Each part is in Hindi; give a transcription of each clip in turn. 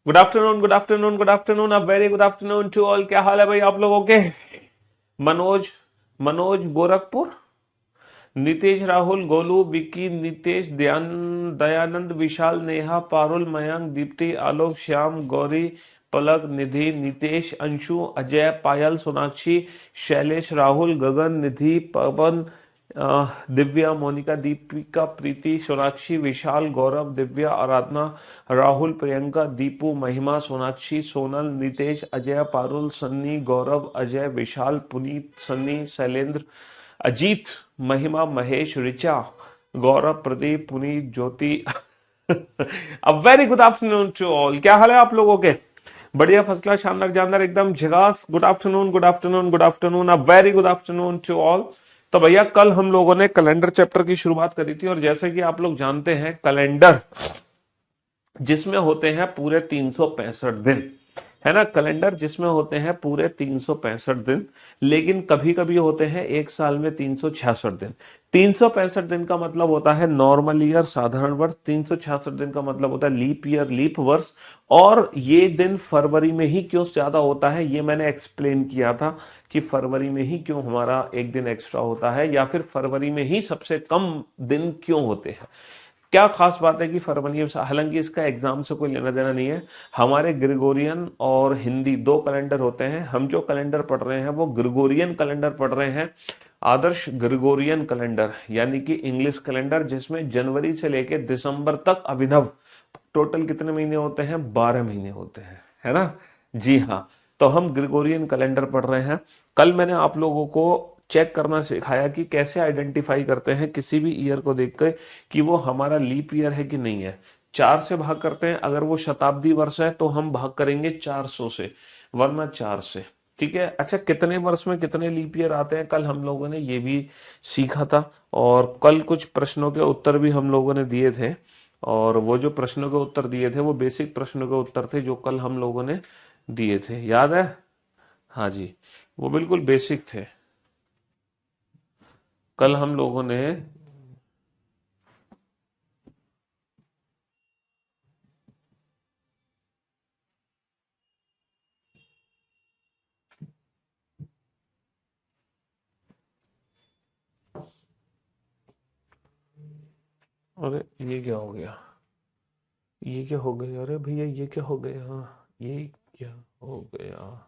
Good afternoon, good afternoon, good afternoon, a very good afternoon to all. क्या हाल है भाई आप लोगों के? मनोज, मनोज गोरखपुर, नितेश, राहुल, गोलू, विक्की, नितेश, दयानंद, विशाल, नेहा, पारुल, मयंक, दीप्ति, आलोक, श्याम, गौरी, पलक, निधि, नितेश, अंशु, अजय, पायल, सोनाक्षी, शैलेश, राहुल, गगन, निधि, पवन, दिव्या, मोनिका, दीपिका, प्रीति, सोनाक्षी, विशाल, गौरव, दिव्या, आराधना, राहुल, प्रियंका, दीपू, महिमा, सोनाक्षी, सोनल, नितेश, अजय, पारुल, सन्नी, गौरव, अजय, विशाल, Puneet, Sunny, Shailendra, Ajit, Mahima, Mahesh, Richa, Gaurav, Pradeep, Puneet, Jyoti. A very good afternoon to all. क्या हाल है आप लोगों के? बढ़िया, फर्स्ट क्लास, शानदार, जानदार, एकदम झकास। Good afternoon, good afternoon, good afternoon, a very good afternoon to all. तो भैया कल हम लोगों ने कैलेंडर चैप्टर की शुरुआत करी थी, और जैसे कि आप लोग जानते हैं कैलेंडर जिसमें होते हैं पूरे 365 दिन, है ना। कैलेंडर जिसमें होते हैं पूरे 365 दिन, लेकिन कभी कभी होते हैं एक साल में 366 दिन। 365 दिन का मतलब होता है नॉर्मल ईयर, साधारण वर्ष। 366 दिन का मतलब होता है लीप ईयर, लीप वर्ष। और ये दिन फरवरी में ही क्यों ज्यादा होता है, ये मैंने एक्सप्लेन किया था कि फरवरी में ही क्यों हमारा एक दिन एक्स्ट्रा होता है, या फिर फरवरी में ही सबसे कम दिन क्यों होते हैं। क्या खास बात है कि फरवरी, हालांकि इसका एग्जाम से कोई लेना देना नहीं है। हमारे ग्रिगोरियन और हिंदी दो कैलेंडर होते हैं। हम जो कैलेंडर पढ़ रहे हैं वो ग्रिगोरियन कैलेंडर पढ़ रहे हैं, आदर्श ग्रिगोरियन कैलेंडर, यानी कि इंग्लिश कैलेंडर, जिसमें जनवरी से लेकर दिसंबर तक अभिनव टोटल कितने महीने होते हैं? 12 महीने होते हैं, है ना। जी हाँ। तो हम ग्रिगोरियन कैलेंडर पढ़ रहे हैं। कल मैंने आप लोगों को चेक करना सिखाया कि कैसे आइडेंटिफाई करते हैं किसी भी ईयर को देखकर कि वो हमारा लीप ईयर है कि नहीं है। 4 से भाग करते हैं, अगर वो शताब्दी वर्ष है तो हम भाग करेंगे 400 से, वरना 4 से। ठीक है। अच्छा, कितने वर्ष में कितने लीप ईयर आते हैं, कल हम लोगों ने ये भी सीखा था। और कल कुछ प्रश्नों के उत्तर भी हम लोगों ने दिए थे, और वो जो प्रश्नों के उत्तर दिए थे वो बेसिक प्रश्नों के उत्तर थे जो कल हम लोगों ने दिए थे, याद है? हाँ जी, वो बिल्कुल बेसिक थे। कल हम लोगों ने, अरे ये क्या हो गया, ये क्या हो गया, अरे भैया ये क्या हो गया, ये क्या हो गया।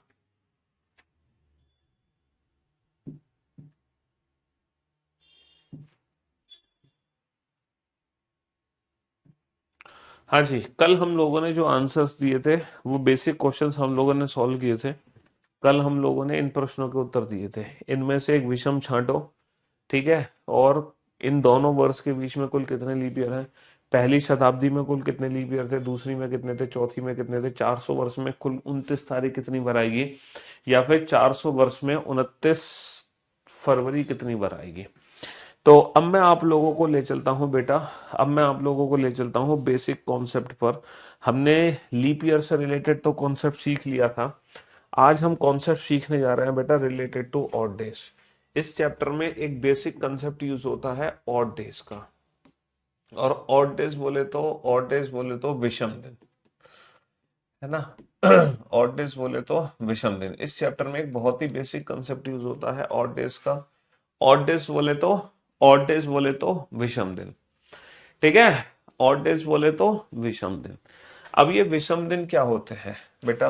हाँ जी, कल हम लोगों ने जो आंसर्स दिए थे वो बेसिक क्वेश्चंस हम लोगों ने सॉल्व किए थे। कल हम लोगों ने इन प्रश्नों के उत्तर दिए थे। इनमें से एक विषम छांटो, ठीक है। और इन दोनों वर्ष के बीच में कुल कितने लीप ईयर हैं? पहली शताब्दी में कुल कितने लीप ईयर थे, दूसरी में कितने थे, चौथी में कितने थे, 400 वर्ष में कुल 29 तारीख कितनी बार आएगी, या फिर 400 वर्ष में 29 फरवरी कितनी बार आएगी। तो अब मैं आप लोगों को ले चलता हूं बेटा, अब मैं आप लोगों को ले चलता हूं बेसिक कॉन्सेप्ट पर। हमने लीप ईयर से रिलेटेड तो कॉन्सेप्ट सीख लिया था। आज हम कॉन्सेप्ट सीखने जा रहे हैं बेटा रिलेटेड टू ऑड डेज। इस चैप्टर में एक बेसिक कंसेप्ट यूज होता है ऑड डेज का। और ऑड डेज बोले तो विषम दिन, है ना। ऑड डेज बोले तो विषम दिन। इस चैप्टर में एक बहुत ही बेसिक कंसेप्ट यूज होता है ऑड डेज का। ऑड डेज बोले तो, ऑड डेज बोले तो विषम दिन, ठीक है। ऑड डेज बोले तो विषम दिन। अब ये विषम दिन क्या होते हैं बेटा?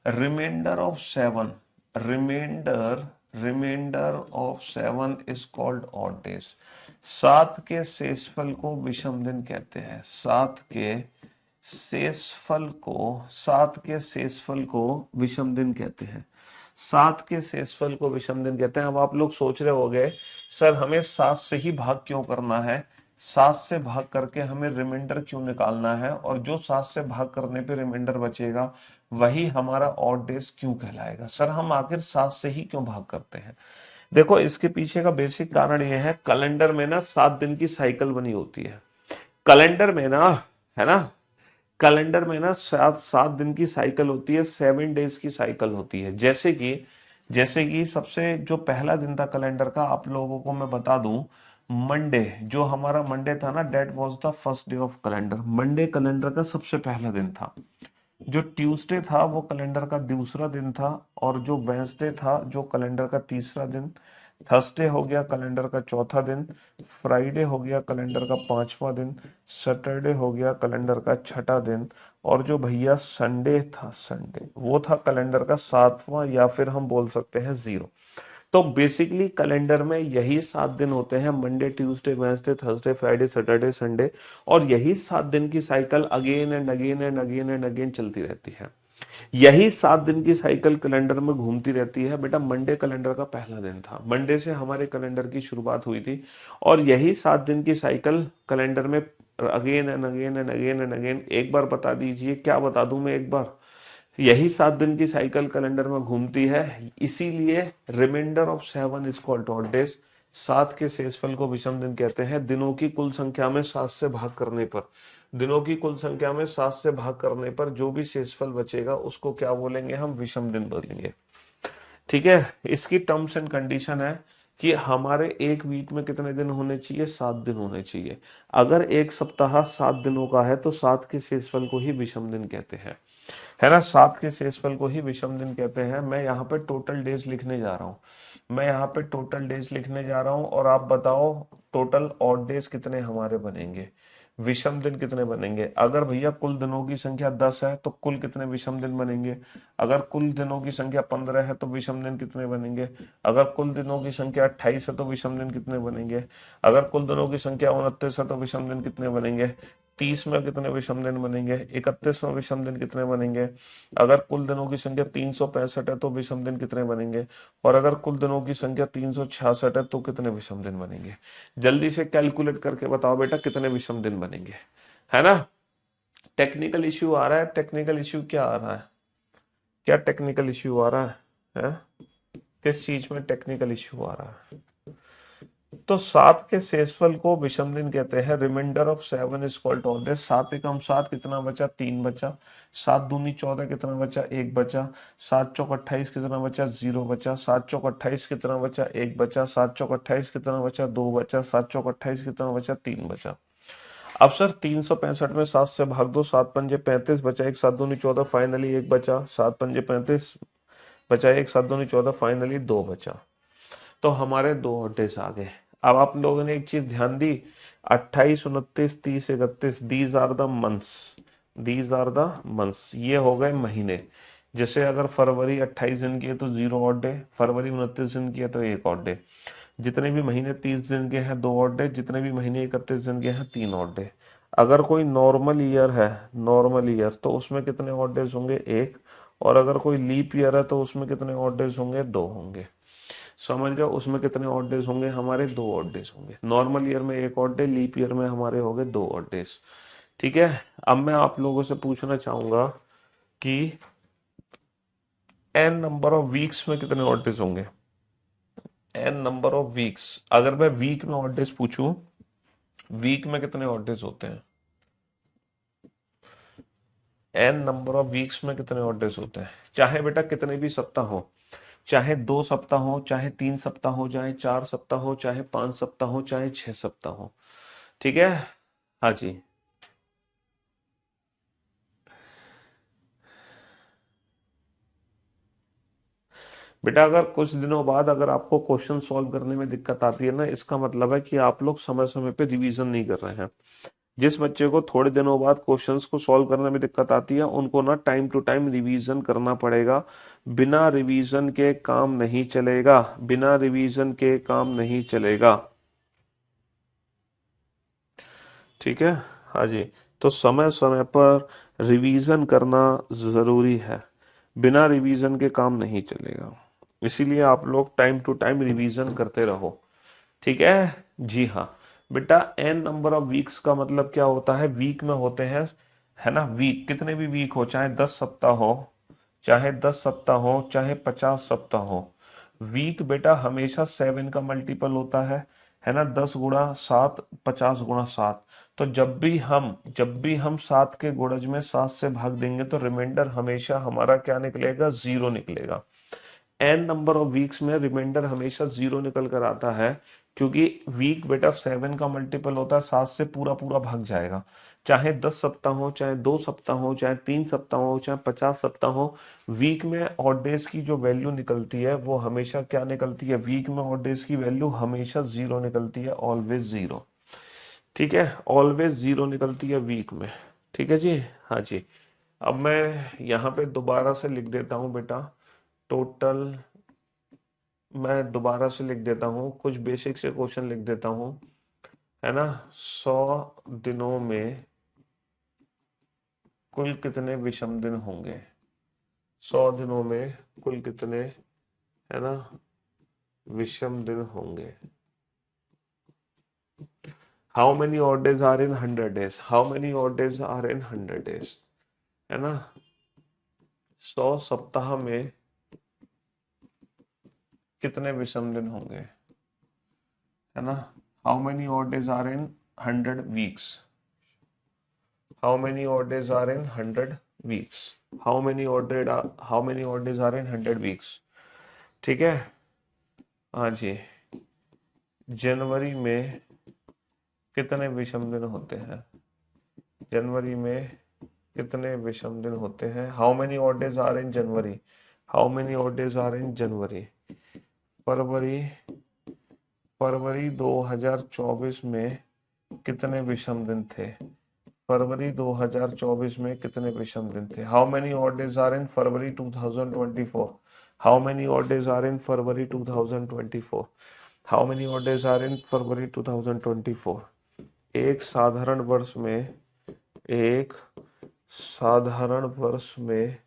Reminder of 7, reminder reminder of 7 is called odd days. 7 के शेषफल को विषम दिन कहते हैं। 7 के शेषफल को विषम दिन कहते हैं। 7 के शेषफल को विषम दिन कहते हैं। अब आप लोग सोच रहे होंगे सर हमें 7 से ही भाग क्यों करना है, 7 से भाग करके हमें रिमाइंडर क्यों निकालना है, और जो 7 से भाग करने पे रिमाइंडर बचेगा वही हमारा ऑड डेज क्यों कहलाएगा। सर हम आखिर 7 से ही क्यों भाग करते हैं? देखो इसके पीछे का बेसिक कारण यह है, कैलेंडर में ना 7 दिन की साइकिल बनी होती है। कैलेंडर में ना, है ना, कैलेंडर में ना 7 7 दिन की साइकिल होती है, 7 डेज की साइकिल होती है। जैसे कि सबसे जो पहला दिन था कैलेंडर का, आप लोगों को मैं बता दूं, मंडे, जो हमारा मंडे था ना, that was the first day of calendar. Monday calendar का सबसे पहला दिन था। जो ट्यूसडे था वो कैलेंडर का दूसरा दिन था, और जो वेंसडे था जो कैलेंडर का तीसरा दिन, थर्सडे हो गया कैलेंडर का चौथा दिन, फ्राइडे हो गया कैलेंडर का पांचवा दिन, सैटरडे हो गया कैलेंडर का छठा दिन, और जो भैया संडे था, संडे वो था कैलेंडर का सातवां, या फिर हम बोल सकते हैं जीरो। तो बेसिकली कैलेंडर में यही 7 दिन होते हैं, Monday Tuesday Wednesday Thursday Friday Saturday Sunday, और यही 7 दिन की cycle again and again and again and again चलती रहती है। यही 7 दिन की साइकिल कैलेंडर में घूमती रहती है। बेटा मंडे कैलेंडर का पहला दिन था, मंडे से हमारे कैलेंडर की शुरुआत हुई थी, और यही 7 दिन की साइकिल कैलेंडर में again and again and again and again. एक बार बता दीजिए, क्या बता दूं मैं एक बार, यही 7 दिन की साइकिल कैलेंडर में घूमती है। इसीलिए reminder of 7 is called odd days. 7 के शेषफल को विषम दिन कहते हैं। दिनों की कुल संख्या में 7 से भाग करने पर, दिनों की कुल संख्या में 7 से भाग करने पर जो भी शेषफल बचेगा उसको क्या बोलेंगे, हम विषम दिन बोलेंगे। ठीक है, इसकी टर्म्स एंड कंडीशन है कि हमारे एक वीक में कितने दिन होने चाहिए, 7 दिन होने चाहिए। अगर एक सप्ताह 7 दिनों का है तो 7 के शेषफल को ही विषम दिन कहते हैं, है ना। 7 के शेषफल को ही विषम दिन कहते हैं। मैं यहाँ पे टोटल डेज लिखने जा रहा हूँ, मैं यहाँ पे टोटल डेज लिखने जा रहा हूँ, और आप बताओ टोटल ऑड डेज कितने हमारे बनेंगे, विषम दिन कितने बनेंगे। अगर भैया कुल दिनों की संख्या 10 है तो कुल कितने विषम दिन बनेंगे। अगर कुल दिनों की संख्या 15 है तो विषम दिन कितने बनेंगे। अगर कुल दिनों की संख्या 28 है तो विषम दिन कितने बनेंगे। अगर कुल दिनों की संख्या 29 है तो विषम दिन कितने बनेंगे। 30 में कितने विषम दिन बनेंगे, 31 में विषम दिन कितने बनेंगे। अगर कुल दिनों की संख्या 365 है तो विषम दिन कितने बनेंगे, और अगर कुल दिनों की संख्या 366 है तो कितने विषम दिन बनेंगे। जल्दी से कैलकुलेट करके बताओ बेटा कितने विषम दिन बनेंगे, है ना। टेक्निकल इश्यू आ रहा है, टेक्निकल इश्यू क्या आ रहा है, क्या टेक्निकल इश्यू आ रहा है? किस चीज में टेक्निकल इश्यू आ रहा है। तो 7 के शेषफल को विषम दिन कहते हैं। Reminder of 7 is called odd days. 7 एकम 7 कितना बचा, 3 बचा। 7 दूनी 14 कितना बचा, 1 बचा। 7 चौक 28 कितना बचा, 0 बचा। 7 चौक 28 कितना बचा, 1 बचा। 7 चौक 28 कितना बचा, 2 बचा। 7 चौक 28 कितना बचा, 3 बचा। अब सर 365 में 7 से भाग दो, 7 पंजे 35 बचा, एक 7 दूनी 14 फाइनली 1 बचा। 7 पंजे 35 बचा, एक 7 दूनी 14 फाइनली 2 बचा। तो हमारे 2 डेज आ गए। अब आप लोगों ने एक चीज ध्यान दी, 28 29 30 31, these are the months, these are the months, ये हो गए महीने। जैसे अगर फरवरी 28 दिन की है तो 0 ऑड डे, फरवरी 29 दिन की है तो 1 ऑड डे। जितने भी महीने 30 दिन के हैं 2 ऑड डे, जितने भी महीने 31 दिन के हैं 3 ऑड डे। अगर कोई नॉर्मल ईयर है, नॉर्मल ईयर, तो उसमें कितने ऑड डेज होंगे, 1। और अगर कोई लीप ईयर है तो उसमें कितने ऑड डेज होंगे, 2 होंगे। समझ रहे हो, उसमें कितने ऑड डेज होंगे हमारे, 2 ऑड डेज होंगे। नॉर्मल ईयर में 1 ऑड डे, लीप ईयर में हमारे हो गए 2 ऑड डेज। ठीक है। अब मैं आप लोगों से पूछना चाहूंगा कि एन नंबर ऑफ वीक्स में कितने ऑड डेज होंगे। एन नंबर ऑफ वीक्स, अगर मैं वीक में ऑड डेज पूछूं, वीक में कितने ऑड डेज होते हैं। एन नंबर ऑफ वीक्स में कितने ऑड डेज होते हैं, चाहे बेटा कितने भी सप्ताह हो, चाहे 2 सप्ताह हो, चाहे 3 सप्ताह हो, चाहे 4 सप्ताह हो, चाहे 5 सप्ताह हो, चाहे 6 सप्ताह हो। ठीक है। हाँ जी। बेटा अगर कुछ दिनों बाद अगर आपको क्वेश्चन सॉल्व करने में दिक्कत आती है ना, इसका मतलब है कि आप लोग समय समय पे रिवीजन नहीं कर रहे हैं। जिस बच्चे को थोड़े दिनों बाद क्वेश्चंस को सॉल्व करने में दिक्कत आती है उनको ना टाइम टू टाइम रिवीजन करना पड़ेगा। बिना रिवीजन के काम नहीं चलेगा, बिना रिवीजन के काम नहीं चलेगा। ठीक है। हाँ जी। तो समय समय पर रिवीजन करना जरूरी है, बिना रिवीजन के काम नहीं चलेगा। इसीलिए आप लोग टाइम टू टाइम रिवीजन करते रहो। ठीक है जी हाँ। बेटा एन नंबर ऑफ वीक्स का मतलब क्या होता है, वीक में होते हैं, है ना। वीक कितने भी वीक हो, चाहे 10 सप्ताह हो, चाहे 10 सप्ताह हो, चाहे 50 सप्ताह हो, वीक बेटा हमेशा 7 का मल्टीपल होता है ना। 10 गुणा 7, 50 गुणा 7। तो जब भी हम 7 के गुणज में 7 से भाग देंगे तो रिमाइंडर हमेशा हमारा क्या निकलेगा, 0 निकलेगा। एन नंबर ऑफ वीक्स में रिमाइंडर हमेशा 0 निकल कर आता है, क्योंकि वीक बेटा 7 का मल्टीपल होता है, 7 से पूरा पूरा भाग जाएगा। चाहे 10 सप्ताह हो, चाहे 2 सप्ताह हो, चाहे 3 सप्ताह हो, चाहे 50 सप्ताह हो, वीक में ऑड डेज की जो वैल्यू निकलती है वो हमेशा क्या निकलती है? वीक में ऑड डेज की वैल्यू हमेशा जीरो निकलती है, ऑलवेज जीरो। ठीक है, ऑलवेज जीरो निकलती है वीक में। ठीक है जी, हाँ जी। अब मैं यहाँ पे दोबारा से लिख देता हूँ बेटा, टोटल, मैं दोबारा से लिख देता हूँ, कुछ बेसिक से क्वेश्चन लिख देता हूँ, है ना। 100 दिनों में कुल कितने विषम दिन होंगे? 100 दिनों में कुल कितने, है ना, विषम दिन होंगे? How many odd days are in 100 days? How many odd days are in 100 days? है ना, 100 सप्ताह में कितने विषम दिन होंगे, है ना। How many odd days are in 100 weeks? How many odd days are in 100 weeks? How many odd days are in 100 weeks? ठीक है, हाँ जी। जनवरी में कितने विषम दिन होते हैं? जनवरी में कितने विषम दिन होते हैं? How many odd days are in January? How many odd days are in January? फरवरी, फरवरी 2024 में कितने विषम दिन थे? फरवरी 2024 में कितने विषम दिन थे? How many odd days are in February 2024? How many odd days are in February 2024? How many odd days are in February 2024? एक साधारण वर्ष में, एक साधारण वर्ष में,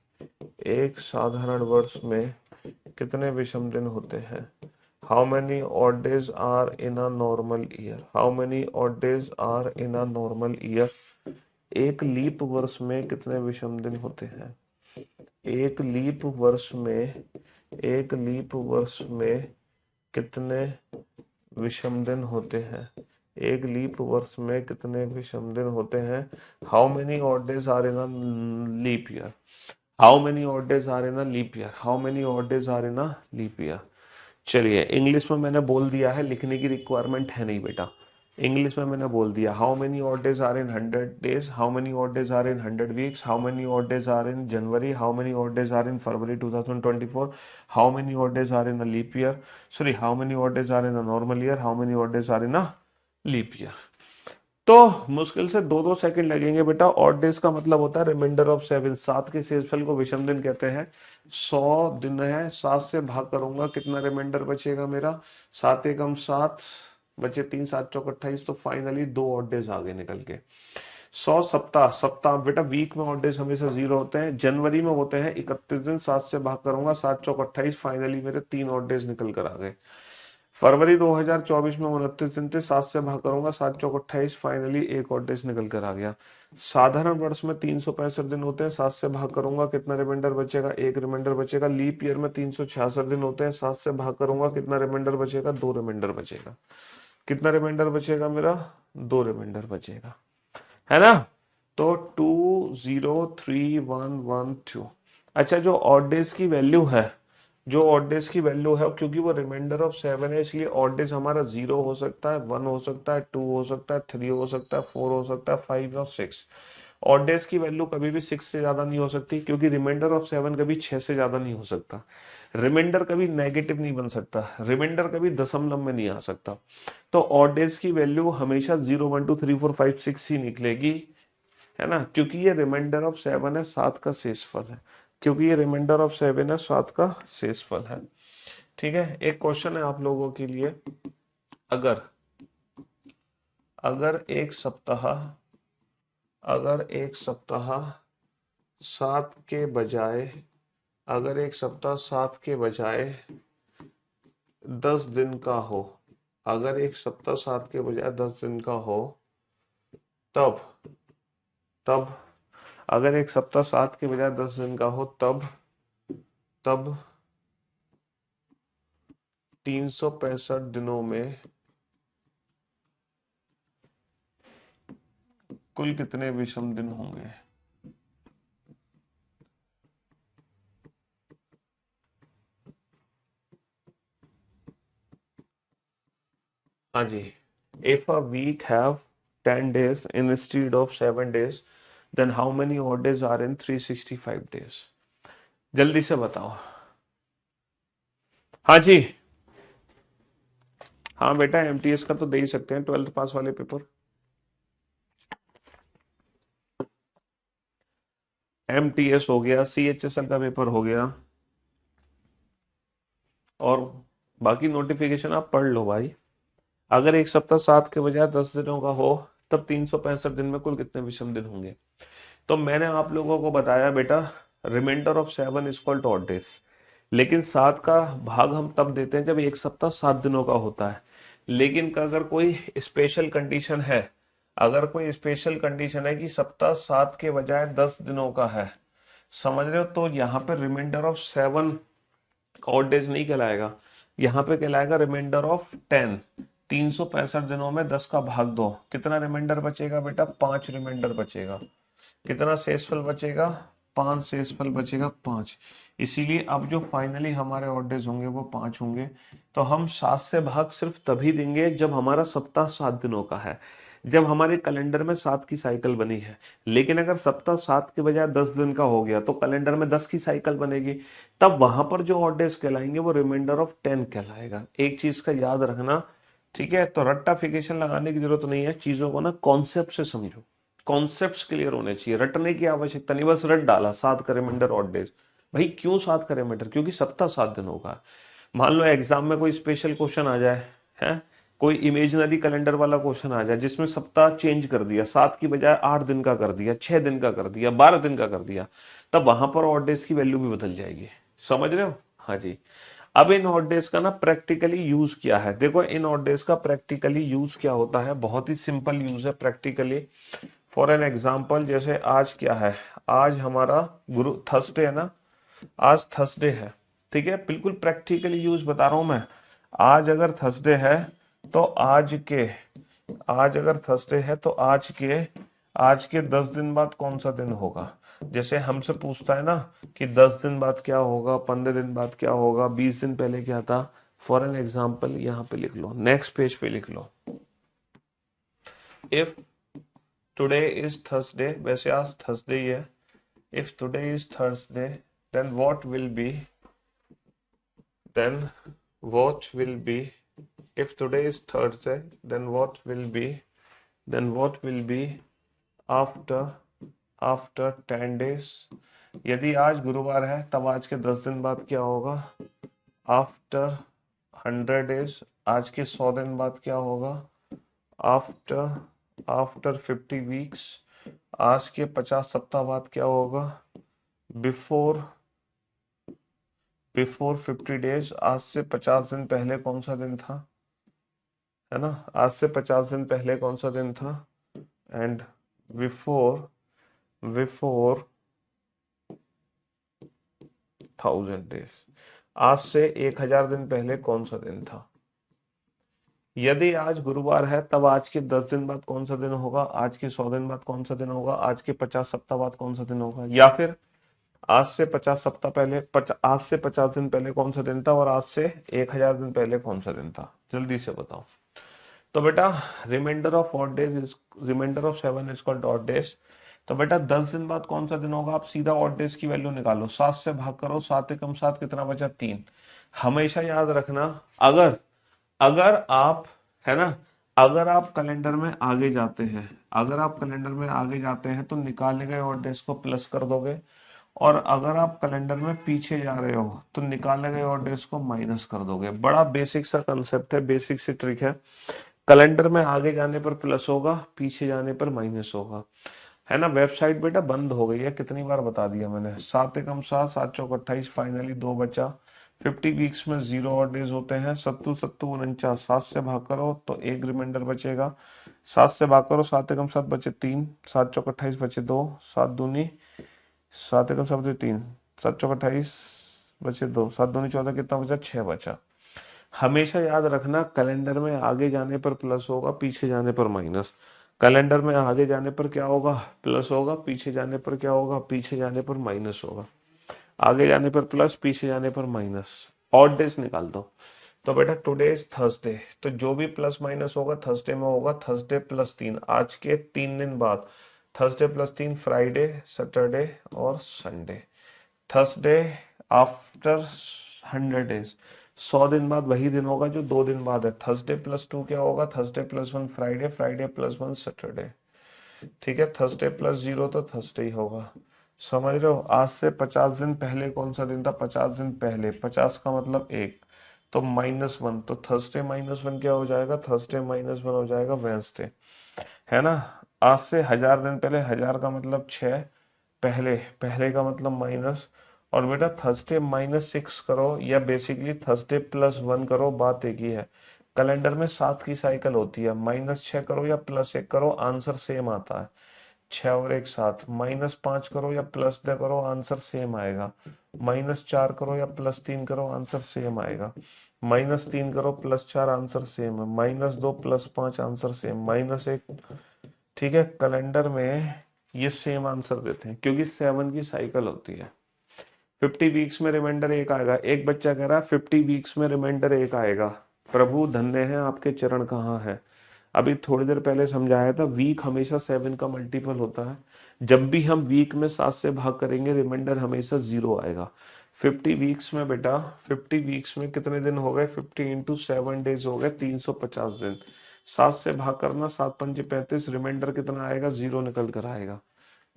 एक साधारण वर्ष में कितने विषम दिन होते हैं? How many odd days are in a normal year? How many odd days are in a normal year? एक लीप वर्ष में कितने विषम दिन होते हैं? एक लीप वर्ष में, एक लीप वर्ष में कितने विषम दिन होते हैं? एक लीप वर्ष में कितने विषम दिन होते हैं? How many odd days are in a leap year? How many odd days are in a leap year? How many odd days are in a leap year? चलिए, इंग्लिश में मैंने बोल दिया है, लिखने की रिक्वायरमेंट है नहीं बेटा। इंग्लिश में मैंने बोल दिया, how many odd days are in 100 days? How many odd days are in 100 weeks? How many odd days are in January? How many odd days are in February 2024? How many odd days are in a leap year? Sorry, how many odd days are in a normal year? How many odd days are in a leap year? तो मुश्किल से 2-2 सेकंड लगेंगे बेटा। ऑड डेज का मतलब होता है रिमाइंडर ऑफ 7, 7 के शेषफल को विषम दिन कहते हैं। 100 दिन है, 7 से भाग करूंगा, कितना रिमाइंडर बचेगा मेरा? 7 एकम 7, बचे 3, 7 चौक 28, तो फाइनली 2 ऑड डेज आगे निकल के। 100 सप्ताह, सप्ताह बेटा, वीक में ऑड डेज हमेशा जीरो होते हैं। जनवरी में होते हैं 31 दिन, 7 से भाग करूंगा, 7 चौक 28, फाइनली मेरे 3 ऑड डेज निकल कर आ गए। फरवरी 2024 में 29 दिन थे, 7 से भाग करूंगा, 7 चौक 28, फाइनली 1 ऑड डेज निकल कर आ गया। साधारण वर्ष में 365 दिन होते हैं, 7 से भाग करूंगा, कितना रिमाइंडर बचेगा? 1 रिमाइंडर बचेगा। लीप ईयर में 366 दिन होते हैं, 7 से भाग करूंगा, कितना रिमाइंडर बचेगा? 2 रिमाइंडर बचेगा। कितना रिमाइंडर बचेगा मेरा? 2 रिमाइंडर बचेगा, है ना। तो 203112। अच्छा, जो ऑड डेज की वैल्यू है, जो ऑड डेज की वैल्यू है, क्योंकि वो रिमाइंडर ऑफ 7 है, इसलिए ऑड डेज हमारा 0 हो सकता है, 1 हो सकता है, 2 हो सकता है, 3 हो सकता है, 4 हो सकता है, 5 और 6। ऑड डेज की वैल्यू कभी भी 6 से ज्यादा नहीं हो सकती, क्योंकि रिमाइंडर ऑफ 7 कभी 6 से ज्यादा नहीं हो सकता। रिमाइंडर कभी नेगेटिव नहीं बन सकता, रिमाइंडर कभी दशमलव में नहीं आ सकता। तो ऑड डेज की वैल्यू हमेशा 0, 1, 2, 3, 4, 5, 6 ही निकलेगी, है ना, क्योंकि ये रिमाइंडर ऑफ 7 है, 7 का शेषफल है। क्योंकि ये रिमाइंडर ऑफ 7 है, 7 का शेषफल है। ठीक है, एक क्वेश्चन है आप लोगों के लिए। अगर अगर एक सप्ताह, अगर एक सप्ताह 7 के बजाय, अगर एक सप्ताह 7 के बजाय 10 दिन का हो, अगर एक सप्ताह 7 के बजाय 10 दिन का हो, तब तब अगर एक सप्ताह 7 के बजाय 10 दिन का हो, तब तब 365 दिनों में कुल कितने विषम दिन होंगे? हाँ जी। If a week have 10 days instead of 7 days, then how many odd days are in 365 days? जल्दी से बताओ। हाँ जी, हाँ बेटा, एमटीएस का तो दे ही सकते हैं, 12th पास वाले पेपर। एमटीएस हो गया, सीएचएसएल का पेपर हो गया, और बाकी नोटिफिकेशन आप पढ़ लो भाई। अगर एक सप्ताह 7 के बजाय 10 दिनों का हो, तब 365 दिन में कुल कितने विषम दिन होंगे? तो मैंने आप लोगों को बताया बेटा, reminder of 7 is called odd days. लेकिन 7 का भाग हम तब देते हैं जब एक सप्ताह 7 दिनों का होता है। लेकिन अगर कोई स्पेशल कंडीशन है, अगर कोई स्पेशल कंडीशन है कि सप्ताह 7 के बजाय 10 दिनों का है, समझ रहे हो, तो यहाँ पे रिमाइंडर ऑफ 7 ऑड डेज नहीं कहलाएगा, यहाँ पे कहलाएगा रिमाइंडर ऑफ 10। 365 दिनों में 10 का भाग दो, कितना रिमाइंडर बचेगा बेटा? 5 रिमाइंडर बचेगा। कितना शेषफल बचेगा? 5 शेषफल बचेगा, 5। इसीलिए अब जो फाइनली हमारे ऑड डेज होंगे वो 5 होंगे। तो हम 7 से भाग सिर्फ तभी देंगे जब हमारा सप्ताह 7 दिनों का है, जब हमारे कैलेंडर में 7 की साइकिल बनी है। लेकिन अगर सप्ताह 7 के बजाय 10 दिन का हो गया तो कैलेंडर में 10 की साइकिल बनेगी, तब वहां पर जो ऑड डेज कहलाएंगे वो रिमाइंडर ऑफ 10 कहलाएगा। एक चीज का याद रखना, ठीक है? तो रट्टाफिकेशन लगाने की जरूरत नहीं है, चीजों को ना कॉन्सेप्ट से समझो, कॉन्सेप्ट्स क्लियर होने चाहिए, रटने की आवश्यकता नहीं, बस रट डाला 7 का रिमाइंडर ऑड डेज। भाई क्यों 7 का रिमाइंडर? क्योंकि सप्ताह 7 दिन होगा। मान लो एग्जाम में कोई स्पेशल क्वेश्चन आ जाए, है कोई इमेजिनरी कैलेंडर वाला क्वेश्चन आ जाए जिसमें सप्ताह चेंज कर दिया, 7 की बजाय 8 दिन का कर दिया, 6 दिन का कर दिया, 12 दिन का कर दिया, तब वहां पर ऑड डेज की वैल्यू भी बदल जाएगी। समझ रहे हो? हाँ जी। अब इन ऑड डेज का ना प्रैक्टिकली यूज क्या है, देखो इन ऑड डेज का प्रैक्टिकली यूज क्या होता है, बहुत ही सिंपल यूज है प्रैक्टिकली। फॉर एन एग्जाम्पल, जैसे आज क्या है, आज हमारा गुरु थर्सडे है ना, आज थर्सडे है, ठीक है? बिल्कुल प्रैक्टिकली यूज बता रहा हूं मैं। आज अगर थर्सडे है तो आज अगर थर्सडे है तो आज के 10 दिन बाद कौन सा दिन होगा? जैसे हमसे पूछता है ना कि 10 दिन बाद क्या होगा, 15 दिन बाद क्या होगा, 20 दिन पहले क्या था। फॉर एन एग्जाम्पल यहाँ पे लिख लो, नेक्स्ट पेज पे लिख लो, इफ टुडे इज थर्सडे, वैसे आज थर्सडे ही है, if today is Thursday then what will be, then what will be, if today is Thursday then what will be after 10 days। यदि आज गुरुवार है तब आज के 10 दिन बाद क्या होगा? आफ्टर 100 days, आज के 100 दिन बाद क्या होगा? आफ्टर 50 weeks, आज के 50 सप्ताह बाद क्या होगा? बिफोर 50 days, आज से 50 दिन पहले कौन सा दिन था, है ना? आज से 50 दिन पहले कौन सा दिन था? एंड बिफोर 1000 days, आज से 1000 दिन पहले कौन सा दिन था? यदि आज गुरुवार है तब आज के 10 दिन बाद कौन सा दिन होगा? आज के 100 दिन बाद कौन सा दिन होगा? आज के 50 सप्ताह बाद कौन सा दिन होगा? या फिर आज से 50 सप्ताह पहले, आज से 50 दिन पहले कौन सा दिन था, और आज से 1000 दिन पहले कौन सा दिन था? जल्दी से बताओ। तो बेटा reminder of odd days is, reminder of 7 is called odd days. तो बेटा 10 दिन बाद कौन सा दिन होगा? आप सीधा ऑड डेज की वैल्यू निकालो, 7 से भाग करो, 7 एकम 7 कितना बचा? 3। हमेशा याद रखना, अगर अगर आप, है ना, अगर आप कैलेंडर में आगे जाते हैं, अगर आप कैलेंडर में आगे जाते हैं तो निकाले गए ऑड डेज को प्लस कर दोगे, और अगर आप कैलेंडर में पीछे जा रहे हो तो निकाले गए ऑड डेज को माइनस कर दोगे। बड़ा बेसिक सा कंसेप्ट है, बेसिक सी ट्रिक है। कैलेंडर में आगे जाने पर प्लस होगा, पीछे जाने पर माइनस होगा, है ना? वेबसाइट बेटा बंद हो गई है, कितनी बार बता दिया मैंने। 7 एकम 7, 7 चौक 28, फाइनली 2 बचा। 50 वीक्स में 0 ऑड डेज होते हैं। 7 7 49, 7 से भाग करो तो एक रिमाइंडर बचेगा। 7 से भाग करो, 7 एकम 7 बचे 3, 7 चौक 28 बचे 2, 7 दूनी 7 एकम 7 बचे 3, 7 चौक 28 बचे 2, 7 दूनी 14, कितना बचा? 6 बचा। हमेशा याद रखना, कैलेंडर में आगे जाने पर प्लस होगा, पीछे जाने पर माइनस। कैलेंडर में आगे जाने पर क्या होगा? प्लस होगा, पीछे जाने पर क्या होगा? पीछे जाने पर माइनस होगा। आगे जाने पर प्लस, पीछे जाने पर माइनस। ऑड डेज निकाल दो। तो बेटा टुडे इज थर्सडे, तो जो भी प्लस माइनस होगा थर्सडे में होगा। थर्सडे +3 आज के 3 दिन बाद, थर्सडे +3 फ्राइडे, सैटरडे और संडे। थर्सडे आफ्टर 100 डेज, 100 दिन बाद वही दिन होगा जो 2 दिन बाद है। थर्सडे +2 क्या होगा? Thursday +1 Friday, Friday +1 Saturday. ठीक है, थर्सडे +0 तो थर्सडे ही होगा। समझ रहे हो? आज से 50 दिन पहले कौन सा दिन था? 50 दिन पहले, 50 का मतलब 1, तो -1, तो थर्सडे -1 क्या हो जाएगा? थर्सडे -1 हो जाएगा वेंसडे, है ना। आज से 1000 दिन पहले, 1000 का मतलब 6, पहले, पहले का मतलब माइनस। और बेटा थर्सडे -6 करो या बेसिकली थर्सडे +1 करो, बात एक ही है। कैलेंडर में 7 की साइकिल होती है, -6 करो या +1 करो आंसर सेम आता है। 6 और 1 7, -5 करो या +2 करो आंसर सेम आएगा। -4 करो या +3 करो आंसर सेम आएगा। -3 करो +4 आंसर सेम है। -2 +5 आंसर सेम। -1, ठीक है। कैलेंडर में ये सेम आंसर देते हैं क्योंकि 7 की साइकिल होती है। 50 वीक्स में रिमाइंडर 1 आएगा। एक बच्चा कह रहा है 50 वीक्स में रिमाइंडर 1 आएगा। प्रभु धन्य है आपके चरण कहाँ है। अभी थोड़ी देर पहले समझाया था, वीक हमेशा 7 का मल्टीपल होता है। जब भी हम वीक में 7 से भाग करेंगे रिमाइंडर हमेशा 0 आएगा। 50 वीक्स में बेटा, 50 वीक्स में कितने दिन हो गए? 50 × 7 डेज हो गए, 350 दिन। 7 से भाग करना, 7×5 = 35, रिमाइंडर कितना आएगा? 0 निकल कर आएगा।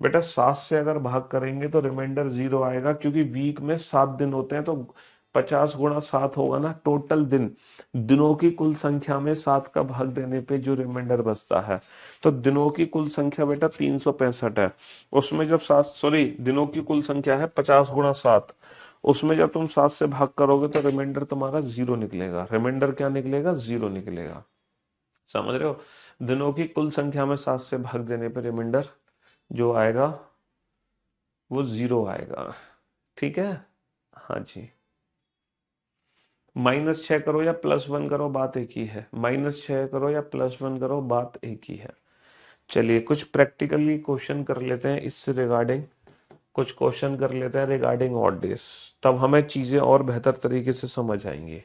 बेटा 7 से अगर भाग करेंगे तो रिमाइंडर 0 आएगा क्योंकि वीक में 7 दिन होते हैं, तो 50 × 7 होगा ना टोटल दिन। दिनों की कुल संख्या में 7 का भाग देने पे जो रिमाइंडर बचता है, तो दिनों की कुल संख्या बेटा 365 है। उसमें जब 7, सॉरी, दिनों की कुल संख्या है 50 × 7, उसमें जब तुम 7 से भाग करोगे तो रिमाइंडर तुम्हारा 0 निकलेगा। रिमाइंडर क्या निकलेगा? 0 निकलेगा। समझ रहे हो? दिनों की कुल संख्या में 7 से भाग देने पे रिमाइंडर जो आएगा वो 0 आएगा। ठीक है, हाँ जी। -6 करो या +1 करो बात एक ही है। -6 करो या +1 करो बात एक ही है। चलिए कुछ प्रैक्टिकली क्वेश्चन कर लेते हैं इससे रिगार्डिंग, कुछ क्वेश्चन कर लेते हैं रिगार्डिंग ऑड डेज, तब हमें चीजें और बेहतर तरीके से समझ आएंगी,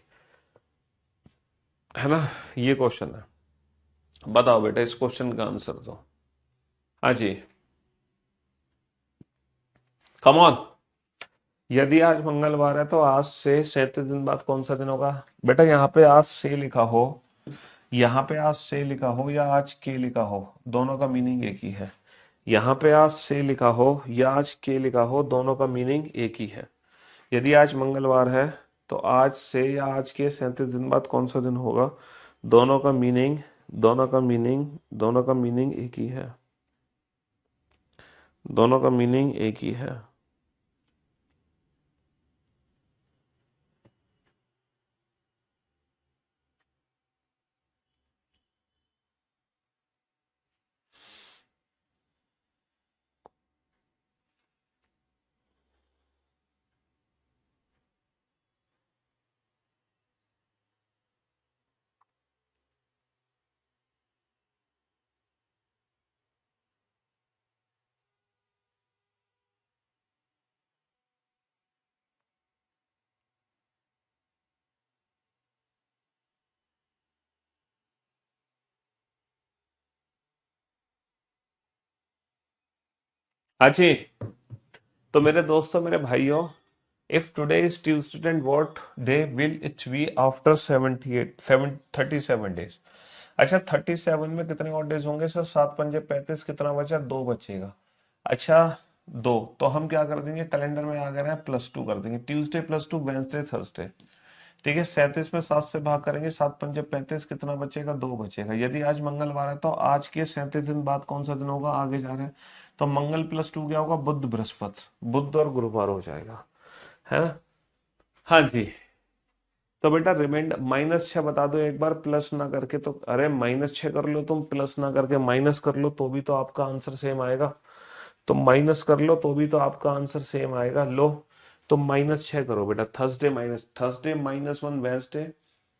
है ना। ये क्वेश्चन है, बताओ बेटा इस क्वेश्चन का आंसर दो। हाँ जी, कम ऑन। यदि आज मंगलवार है तो आज से 37 दिन बाद कौन सा दिन होगा? बेटा यहाँ पे आज से लिखा हो, यहाँ पे आज से लिखा हो या आज के लिखा हो, दोनों का मीनिंग एक ही है। यहाँ पे आज से लिखा हो या आज के लिखा हो, दोनों का मीनिंग एक ही है। यदि आज मंगलवार है तो आज से या आज के 37 दिन बाद कौन सा दिन होगा, दोनों का मीनिंग, दोनों का मीनिंग, दोनों का मीनिंग एक ही है। दोनों का मीनिंग एक ही है। हाँ जी, तो मेरे दोस्तों, मेरे भाइयों, if today is Tuesday and what day will it's be after 37 days. अच्छा 37 में कितने और डेज होंगे सर? 7×5 = 35, कितना बचा? 2 बचेगा। अच्छा 2, तो हम क्या कर देंगे, कैलेंडर में आ गए हैं +2 कर देंगे। Tuesday +2, Wednesday, Thursday. ठीक है, 37 में 7 से भाग करेंगे, 7×5 = 35, कितना बचेगा? 2 बचेगा। यदि आज मंगलवार है तो आज के 37 दिन बाद कौन सा दिन होगा? आगे जा रहे हैं तो मंगल +2 क्या होगा? बुध, बृहस्पति, बुध और गुरुवार हो जाएगा, है ना। हाँ जी, तो बेटा रिमाइंडर -6 बता दो एक बार, प्लस ना करके तो, अरे -6 कर लो तुम, प्लस ना करके माइनस कर लो तो भी तो आपका आंसर सेम आएगा। तो माइनस कर लो तो भी तो आपका आंसर सेम आएगा। लो, तो -6 करो बेटा। थर्सडे थर्सडे -1 वेंसडे,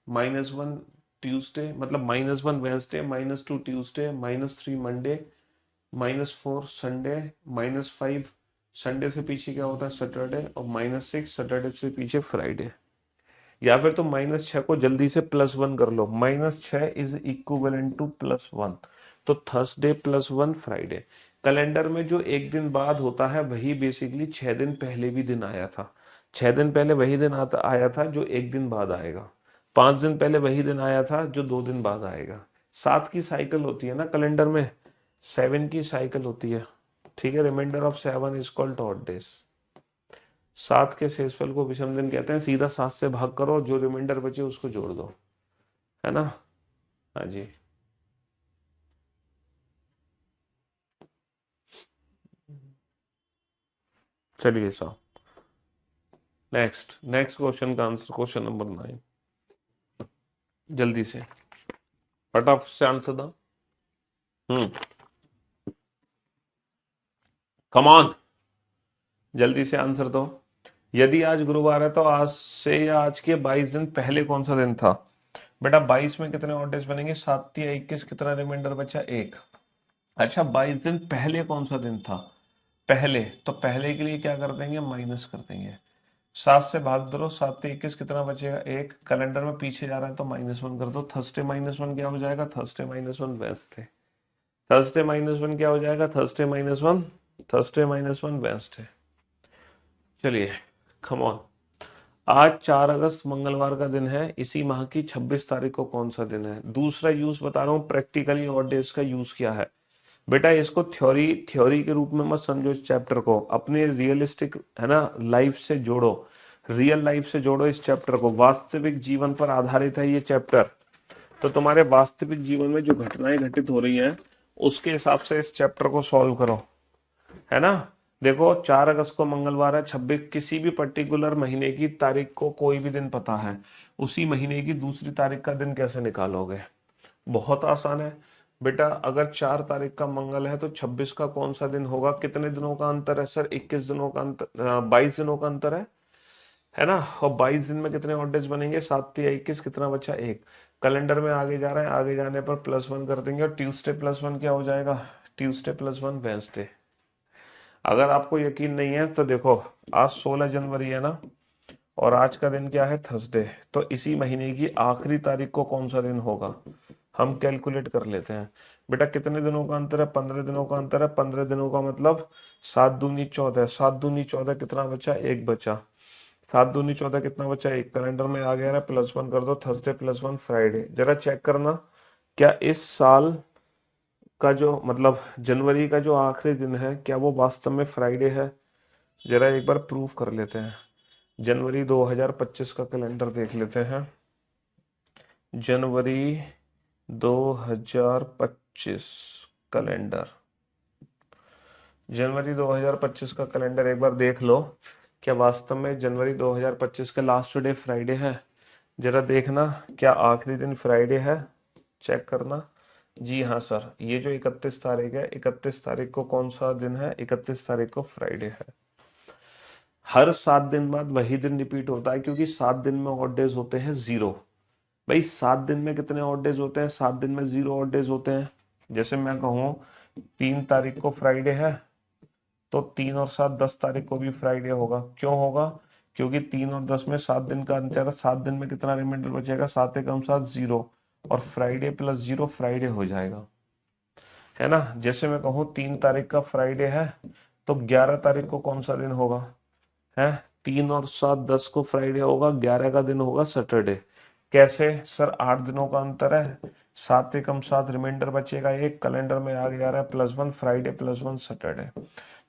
-1 ट्यूसडे, मतलब -1 Wednesday, -2 Tuesday, -3 Monday, -4 Sunday, -5 Sunday से पीछे क्या होता है? सैटरडे, और -6 सैटरडे से पीछे फ्राइडे। या फिर तो -6 को जल्दी से +1 कर लो। -6 इज इक्विवेलेंट टू +1, तो थर्सडे +1 फ्राइडे। कैलेंडर में जो एक दिन बाद होता है वही बेसिकली 6 दिन पहले भी दिन आया था। 6 दिन पहले वही दिन आता आया था जो एक दिन बाद आएगा। 5 दिन पहले वही दिन आया था जो 2 दिन बाद आएगा। 7 की साइकिल होती है ना कैलेंडर में, 7 की साइकिल होती है। ठीक है, reminder of 7 is called odd days. 7 के शेषफल को विषम दिन कहते हैं। सीधा 7 से भाग करो, जो रिमाइंडर बचे उसको जोड़ दो, है ना। हाँ जी। चलिए साहब, नेक्स्ट नेक्स्ट क्वेश्चन का आंसर, क्वेश्चन नंबर 9। जल्दी से फटाफट से आंसर दो। हम्म, कम ऑन, जल्दी से आंसर दो। यदि आज गुरुवार है तो आज से या आज के 22 दिन पहले कौन सा दिन था? बेटा 22 में कितने ऑड डेज बनेंगे? 7 या 21, कितना रिमाइंडर बचा? एक। अच्छा, 22 दिन पहले कौन सा दिन था? पहले, तो पहले के लिए क्या कर देंगे? माइनस कर देंगे। 7 से भाग दो, 7 से 21 कितना बचेगा? एक। कैलेंडर में पीछे जा रहा है तो -1 कर दो। थर्सडे -1 क्या हो जाएगा? Thursday -1 Wednesday. थर्सडे -1 क्या हो जाएगा? Thursday -1, Thursday -1 Wednesday. चलिए, कम ऑन। आज 4 अगस्त मंगलवार का दिन है। इसी माह की 26 तारीख को कौन सा दिन है? दूसरा यूज बता रहा हूँ, प्रैक्टिकली और डेज का यूज क्या है। बेटा इसको थ्योरी थ्योरी के रूप में मत समझो, इस चैप्टर को अपने रियलिस्टिक, है ना, लाइफ से जोड़ो। रियल लाइफ से जोड़ो इस चैप्टर को। वास्तविक जीवन पर आधारित है ये चैप्टर। तो तुम्हारे वास्तविक जीवन में जो घटनाएं घटित हो रही हैं उसके हिसाब से इस चैप्टर को सॉल्व करो, है ना। देखो 4 अगस्त को मंगलवार है। 26 किसी भी पर्टिकुलर महीने की तारीख को कोई भी दिन पता है, उसी महीने की दूसरी तारीख का दिन कैसे निकालोगे? बहुत आसान है बेटा। अगर 4 तारीख का मंगल है तो 26 का कौन सा दिन होगा? कितने दिनों का अंतर है सर? 21 दिनों का अंतर, 22 दिनों का अंतर है ना। और 22 दिन में कितने ऑड डेज बनेंगे? 7 या 21, कितना बचा? एक। कैलेंडर में आगे जा रहे हैं, आगे जाने पर +1 कर देंगे और ट्यूसडे +1 क्या हो जाएगा? Tuesday +1 Wednesday. अगर आपको यकीन नहीं है तो देखो, आज 16 जनवरी है ना, और आज का दिन क्या है? थर्सडे। तो इसी महीने की आखिरी तारीख को कौन सा दिन होगा? हम कैलकुलेट कर लेते हैं। बेटा कितने दिनों का अंतर है? 15 दिनों का अंतर है। 15 दिनों का मतलब 7 दूनी 14, 7 दूनी 14, कितना बचा? एक बचा। 7 दूनी 14, कितना बचा? एक। कैलेंडर में आ गया ना, +1 कर दो। Thursday +1 Friday. जरा चेक करना, क्या इस साल का जो मतलब जनवरी का जो आखिरी दिन है, क्या वो वास्तव में फ्राइडे है? जरा एक बार प्रूफ कर लेते हैं। जनवरी 2025 का कैलेंडर देख लेते हैं। जनवरी 2025 कैलेंडर, जनवरी 2025 का कैलेंडर एक बार देख लो। क्या वास्तव में जनवरी 2025 का लास्ट डे फ्राइडे है? जरा देखना, क्या आखिरी दिन फ्राइडे है? चेक करना। जी हाँ सर, ये जो 31 तारीख है, 31 तारीख को कौन सा दिन है? 31 तारीख को फ्राइडे है। हर 7 दिन बाद वही दिन रिपीट होता है, क्योंकि 7 दिन में ऑड डेज होते हैं 0। भाई 7 दिन में कितने ऑड डेज होते हैं? 7 दिन में 0 ऑड डेज होते हैं। जैसे मैं कहूँ 3 तारीख को फ्राइडे है, तो 3 और 7 10 तारीख को भी फ्राइडे होगा। क्यों होगा? क्योंकि 3 और 10 में 7 दिन का अंतर है। 7 दिन में कितना रिमाइंडर बचेगा? 7 एकम 7, 0, और फ्राइडे +0 फ्राइडे हो जाएगा, है ना। जैसे मैं कहूँ 3 तारीख का फ्राइडे है, तो 11 तारीख को कौन सा दिन होगा? है 3 और 7 10 को फ्राइडे होगा, 11 का दिन होगा सैटरडे। कैसे सर? 8 दिनों का अंतर है। 7 एकम 7, रिमाइंडर बचेगा एक। कैलेंडर में आ गया रहा है +1 फ्राइडे +1 सैटरडे।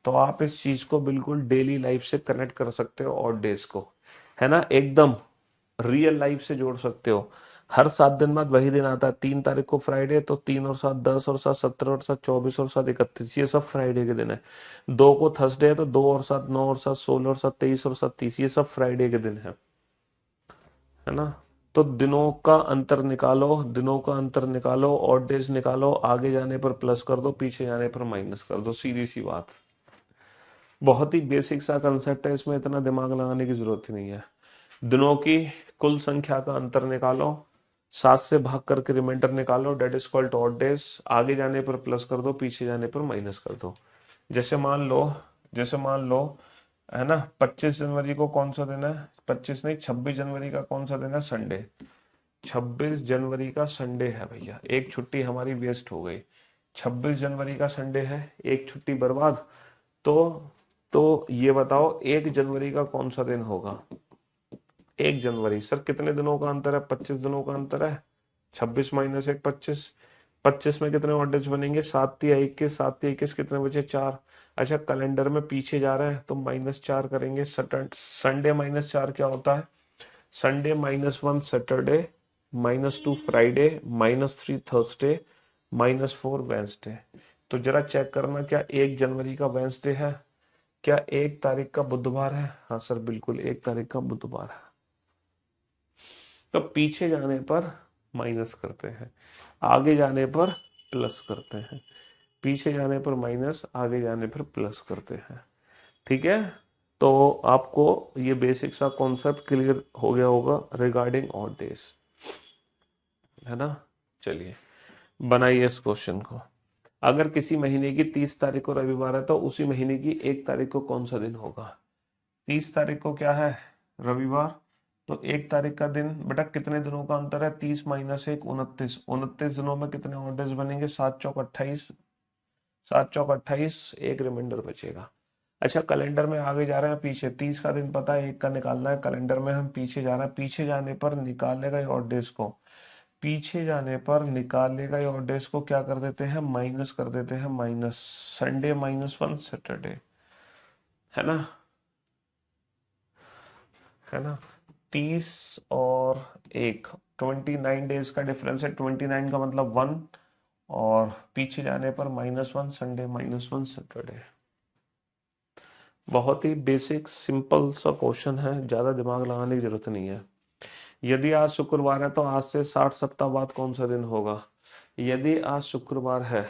तो आप इस चीज को बिल्कुल डेली लाइफ से कनेक्ट कर सकते हो और डेज को, है ना, एकदम रियल लाइफ से जोड़ सकते हो। हर 7 दिन बाद वही दिन आता है। 3 तारीख को फ्राइडे, तो 3 और 7 10, और 7 17, और 7 24, और 7 31, ये सब फ्राइडे के दिन है। 2 को थर्सडे है, तो 2 और 7 9, और 7 16, और 7 23, और 7 30, ये सब फ्राइडे के दिन है ना। तो दिनों का अंतर निकालो, दिनों का अंतर निकालो, और डेज निकालो। आगे जाने पर प्लस कर दो, पीछे जाने पर माइनस कर दो, सीधी सी बात। बहुत ही बेसिक सा कंसेप्ट है, इसमें इतना दिमाग लगाने की जरूरत ही नहीं है। दिनों की कुल संख्या का अंतर निकालो, 7 से भाग करके रिमाइंडर निकालो, that is called odd days. आगे जाने पर प्लस कर दो, पीछे जाने पर माइनस कर दो। जैसे मान लो, जैसे मान लो है ना। 25 जनवरी को कौन सा दिन है? 25 नहीं, 26 जनवरी का कौन सा दिन है? संडे। 26 जनवरी का संडे है भैया, एक छुट्टी हमारी वेस्ट हो गई। 26 जनवरी का संडे है, एक छुट्टी बर्बाद। तो ये बताओ 1 जनवरी का कौन सा दिन होगा? 1 जनवरी सर कितने दिनों का अंतर है? 25 दिनों का अंतर है। 26 - 1 25। 25 में कितने और डेज बनेंगे? 7 × 21, 7 × 21 कितने बचे? 4। अच्छा कैलेंडर में पीछे जा रहे हैं तो -4 करेंगे। संडे -4 क्या होता है? Sunday -1 Saturday, -2 Friday, -3 Thursday, -4 Wednesday. तो जरा चेक करना, क्या 1 जनवरी का वेंसडे है? क्या 1 तारीख का बुधवार है? हाँ सर बिल्कुल 1 तारीख का बुधवार है। तो पीछे जाने पर माइनस करते हैं, आगे जाने पर प्लस करते हैं। पीछे जाने पर माइनस, आगे जाने पर प्लस करते हैं। ठीक है। तो आपको ये बेसिक सा कॉन्सेप्ट क्लियर हो गया होगा रिगार्डिंग ऑड डेज, है ना। चलिए बनाइए इस क्वेश्चन को। अगर किसी महीने की 30 तारीख को रविवार है तो उसी महीने की 1 तारीख को कौन सा दिन होगा? 30 तारीख को क्या है? रविवार। तो 1 तारीख का दिन बेटा कितने दिनों का अंतर है? 30 - 1 29। 29 दिनों में कितने और डेज बनेंगे? 7 × 4 = 28। 7 × 4 = 28, एक रिमाइंडर बचेगा। अच्छा कैलेंडर में आगे जा रहे हैं पीछे, 30 का दिन पता है, 1 का निकालना है। कैलेंडर में हम पीछे जा रहे हैं, पीछे जाने पर निकालेगा ये और डेज को, पीछे जाने पर निकालेगा ये और डेज को क्या कर देते हैं? माइनस कर देते हैं। माइनस संडे -1 सैटरडे, है ना, है ना। 30 और 1, 29 डेज का डिफरेंस है। 29 का मतलब 1, और पीछे जाने पर -1 संडे, -1 सैटरडे। बहुत ही बेसिक सिंपल सा क्वेश्चन है, ज्यादा दिमाग लगाने की जरूरत नहीं है। यदि आज शुक्रवार है तो आज से 60 सप्ताह बाद कौन सा दिन होगा? यदि आज शुक्रवार है,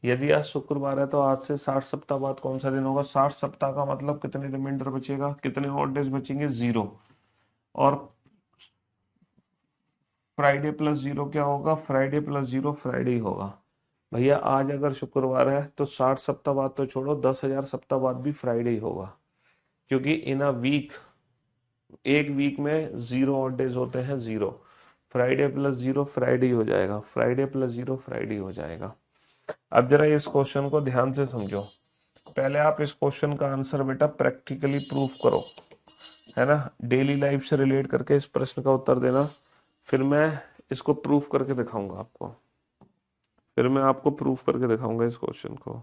यदि आज शुक्रवार है तो आज से 60 सप्ताह बाद कौन सा दिन होगा? 60 सप्ताह का मतलब कितने रिमाइंडर बचेगा? कितने और डेज बचेंगे? 0। और फ्राइडे प्लस 0 क्या होगा? फ्राइडे प्लस 0 फ्राइडे ही होगा। भैया आज अगर शुक्रवार है तो 60 सप्ताह बाद तो छोड़ो, 10,000 सप्ताह बाद भी फ्राइडे ही होगा। क्योंकि इन अ वीक, एक वीक में 0 और डेज होते हैं, 0। फ्राइडे प्लस 0 फ्राइडे ही हो जाएगा, फ्राइडे प्लस 0 फ्राइडे ही हो जाएगा। अब जरा इस क्वेश्चन को ध्यान से समझो। पहले आप इस क्वेश्चन का आंसर बेटा प्रैक्टिकली प्रूफ करो, है ना। डेली लाइफ से रिलेट करके इस प्रश्न का उत्तर देना, फिर मैं इसको प्रूफ करके दिखाऊंगा आपको, फिर मैं आपको प्रूफ करके दिखाऊंगा इस क्वेश्चन को।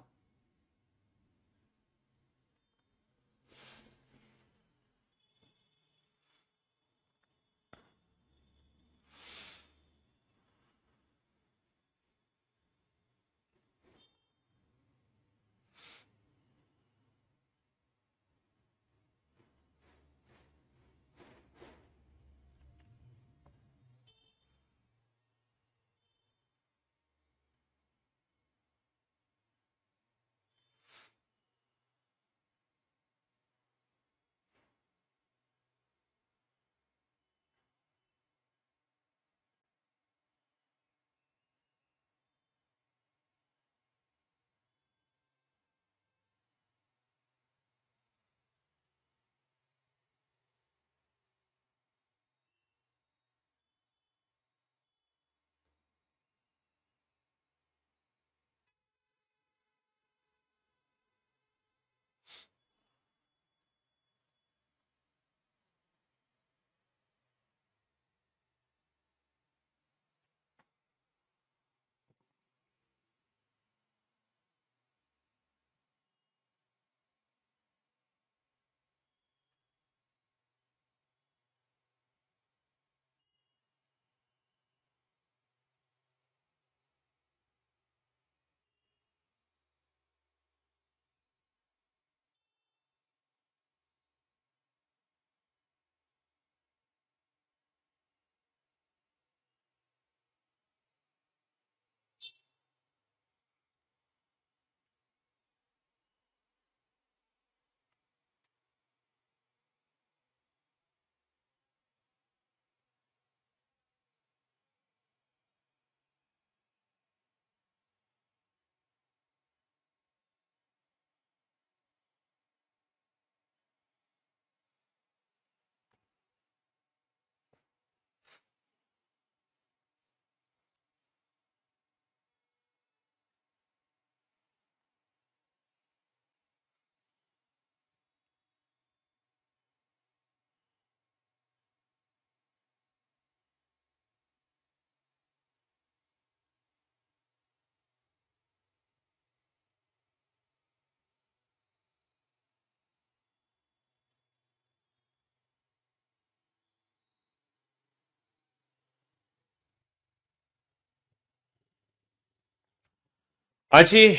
अच्छी,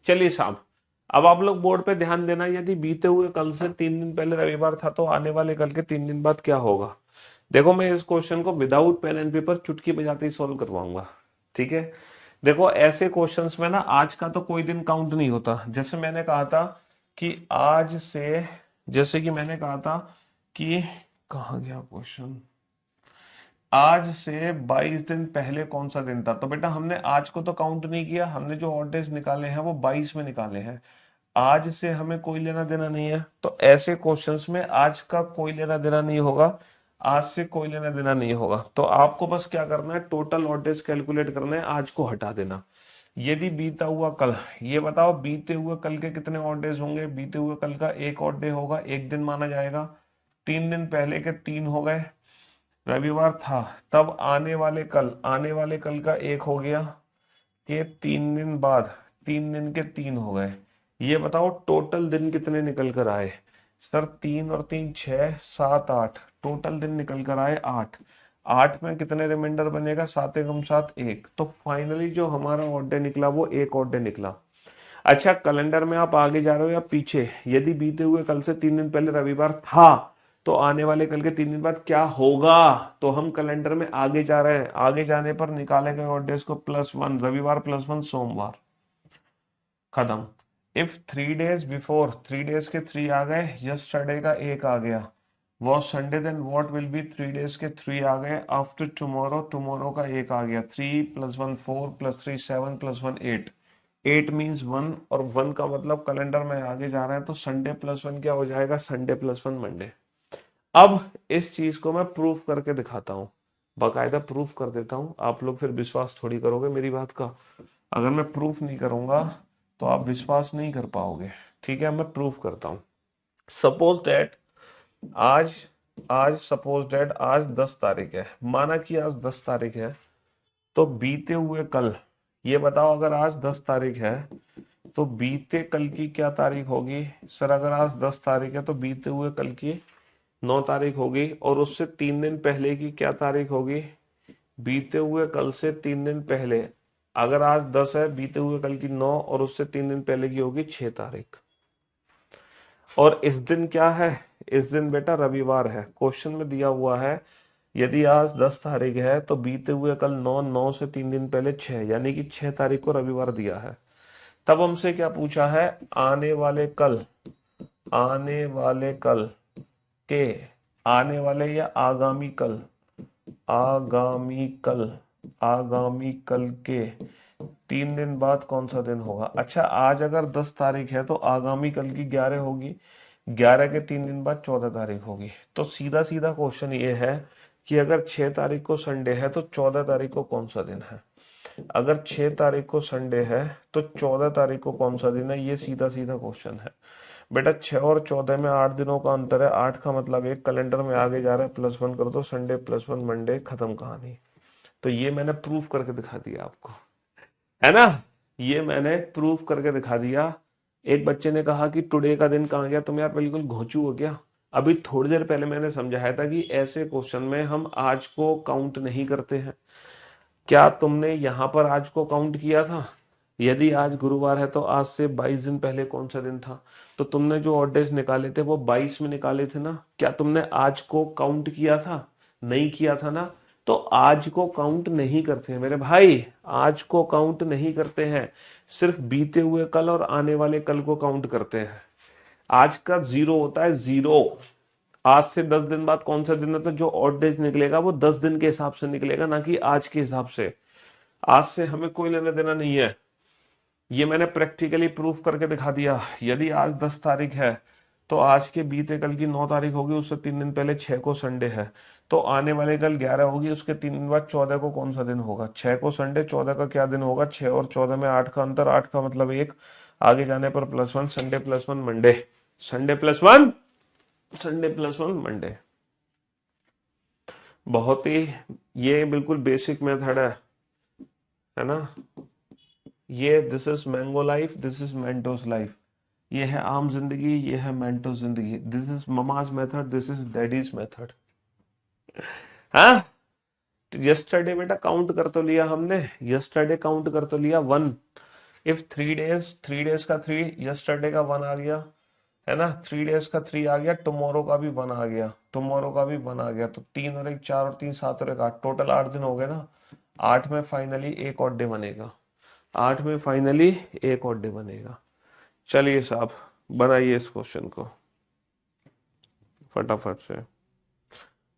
चलिए साहब, अब आप लोग बोर्ड पे ध्यान देना। यदि बीते हुए कल से 3 दिन पहले रविवार था तो आने वाले कल के 3 दिन बाद क्या होगा। देखो मैं इस क्वेश्चन को विदाउट पेन एंड पेपर चुटकी बजाते ही सॉल्व करवाऊंगा। ठीक है, देखो ऐसे क्वेश्चंस में ना आज का तो कोई दिन काउंट नहीं होता। जैसे मैंने कहा था कि आज से, जैसे कि मैंने कहा था कि, कहाँ गया क्वेश्चन, आज से 22 दिन पहले कौन सा दिन था। तो बेटा हमने आज को तो काउंट नहीं किया, हमने जो ऑड डेज निकाले हैं वो 22 में निकाले हैं। आज से हमें कोई लेना देना नहीं है, तो ऐसे क्वेश्चंस में आज का कोई लेना देना नहीं होगा, आज से कोई लेना देना नहीं होगा। तो आपको बस क्या करना है, टोटल ऑड डेज कैलकुलेट करना है, आज को हटा देना। यदि बीता हुआ कल, ये बताओ बीते हुए कल के कितने ऑड डेज होंगे। बीते हुए कल का एक ऑड डे होगा, एक दिन माना जाएगा। 3 दिन पहले के 3 हो गए, रविवार था। तब आने वाले कल, आने वाले कल का एक हो गया, कि 3 दिन बाद 3 दिन के 3 हो गए। ये बताओ टोटल दिन कितने निकल कर आए। सर 3 और 3 6 7 8, टोटल दिन निकल कर आए 8। 8 में कितने रिमाइंडर बनेगा, 7 एकम 7 1। तो फाइनली जो हमारा ऑड डे निकला वो एक ऑड डे निकला। अच्छा कैलेंडर में आप आगे जा रहे हो या पीछे। यदि बीते हुए कल से 3 दिन पहले रविवार था तो आने वाले कल के 3 दिन बाद क्या होगा। तो हम कैलेंडर में आगे जा रहे हैं, आगे जाने पर निकाले गए ऑड डेज को +1, रविवार +1 सोमवार, खत्म। इफ 3 डेज बिफोर, 3 डेज के 3 आ गए, यस्टरडे का एक आ गया, वो Sunday, then what will be 3 days के 3 आ गए। आफ्टर टुमारो, टुमारो का एक आ गया, 3 + 1 4 + 3 7 + 1 8। 8 मीन्स 1, और 1 का मतलब कैलेंडर में आगे जा रहे हैं, तो संडे +1 क्या हो जाएगा, संडे +1 मंडे। अब इस चीज को मैं प्रूफ करके दिखाता हूँ, बाकायदा प्रूफ कर देता हूँ। आप लोग फिर विश्वास थोड़ी करोगे मेरी बात का। अगर मैं प्रूफ नहीं करूंगा तो आप विश्वास नहीं कर पाओगे। ठीक है, मैं प्रूफ करता हूँ। सपोज दैट आज आज सपोज दैट आज 10 तारीख है, माना कि आज 10 तारीख है, तो बीते हुए कल, ये बताओ अगर आज 10 तारीख है तो बीते कल की क्या तारीख होगी। सर अगर आज 10 तारीख है तो बीते हुए कल की 9 तारीख होगी, और उससे 3 दिन पहले की क्या तारीख होगी, बीते हुए कल से 3 दिन पहले। अगर आज 10 है, बीते हुए कल की 9, और उससे 3 दिन पहले की होगी 6 तारीख। और इस दिन क्या है, इस दिन बेटा रविवार है। क्वेश्चन में दिया हुआ है यदि आज 10 तारीख है तो बीते हुए कल 9, 9 से 3 दिन पहले 6, यानी कि 6 तारीख को रविवार दिया है। तब हमसे क्या पूछा है, आने वाले कल, आने वाले कल के, आने वाले या आगामी कल, आगामी कल, आगामी कल के 3 दिन बाद कौन सा दिन होगा। अच्छा आज अगर 10 तारीख है तो आगामी कल की 11 होगी, 11 के 3 दिन बाद 14 तारीख होगी। तो सीधा सीधा क्वेश्चन ये है कि अगर 6 तारीख को संडे है तो 14 तारीख को कौन सा दिन है। अगर 6 तारीख को संडे है तो 14 तारीख को कौन सा दिन है, ये सीधा सीधा क्वेश्चन है। बेटा 6 और 14 में 8 दिनों का अंतर है, 8 का मतलब एक, कैलेंडर में आगे जा रहा है, +1 कर दो, संडे +1 मंडे, खत्म कहानी। तो ये मैंने प्रूफ करके दिखा दिया आपको, है ना। ये मैंने प्रूफ करके दिखा दिया। एक बच्चे ने कहा कि टुडे का दिन कहाँ गया, तुम यार बिल्कुल घोंचू हो गया। अभी थोड़ी देर पहले मैंने समझाया था कि ऐसे क्वेश्चन में हम आज को काउंट नहीं करते हैं। क्या तुमने यहां पर आज को काउंट किया था। यदि आज गुरुवार है तो आज से 22 दिन पहले कौन सा दिन था। तो तुमने जो ऑड डेज निकाले थे वो 22 में निकाले थे ना। क्या तुमने आज को काउंट किया था, नहीं किया था ना। तो आज को काउंट नहीं करते हैं मेरे भाई, आज को काउंट नहीं करते हैं, सिर्फ बीते हुए कल और आने वाले कल को काउंट करते हैं। आज का 0 होता है 0। आज से 10 दिन बाद कौन सा दिन है, तो जो ऑड डेज निकलेगा वो 10 दिन के हिसाब से निकलेगा, ना कि आज के हिसाब से। आज से हमें कोई लेना देना नहीं है। ये मैंने प्रैक्टिकली प्रूफ करके दिखा दिया। यदि आज 10 तारीख है तो आज के बीते कल की 9 तारीख होगी, उससे 3 दिन पहले 6 को संडे है, तो आने वाले कल 11 होगी, उसके 3 दिन बाद 14 को कौन सा दिन होगा। 6 को संडे, 14 का क्या दिन होगा, 6 और 14 में 8 का अंतर, 8 का मतलब एक, आगे जाने पर +1, Sunday +1 Monday, Sunday +1, Sunday +1 Monday. बहुत ही, ये बिल्कुल बेसिक मेथड है ना। ये this is mango life, this is Mentos life. ये है आम जिंदगी, ये है मेंटोस जिंदगी। This is mama's method, this is daddies method. हाँ, यस्टरडे बेटा काउंट कर तो लिया हमने, यस्टरडे काउंट कर तो लिया 1, इफ 3 डेज, 3 डेज का 3, यस्टरडे का 1 आ गया, है ना, 3 डेज का 3 आ गया, टुमारो का भी 1 आ गया, टुमारो का भी 1 आ गया, तो 3 और 1 4 और 3 7 और 1 8, टोटल 8 दिन हो गए ना। 8 में फाइनली एक और डे बनेगा, 8 में फाइनली एक और डे बनेगा। चलिए साहब, बनाइए इस क्वेश्चन को फटाफट से।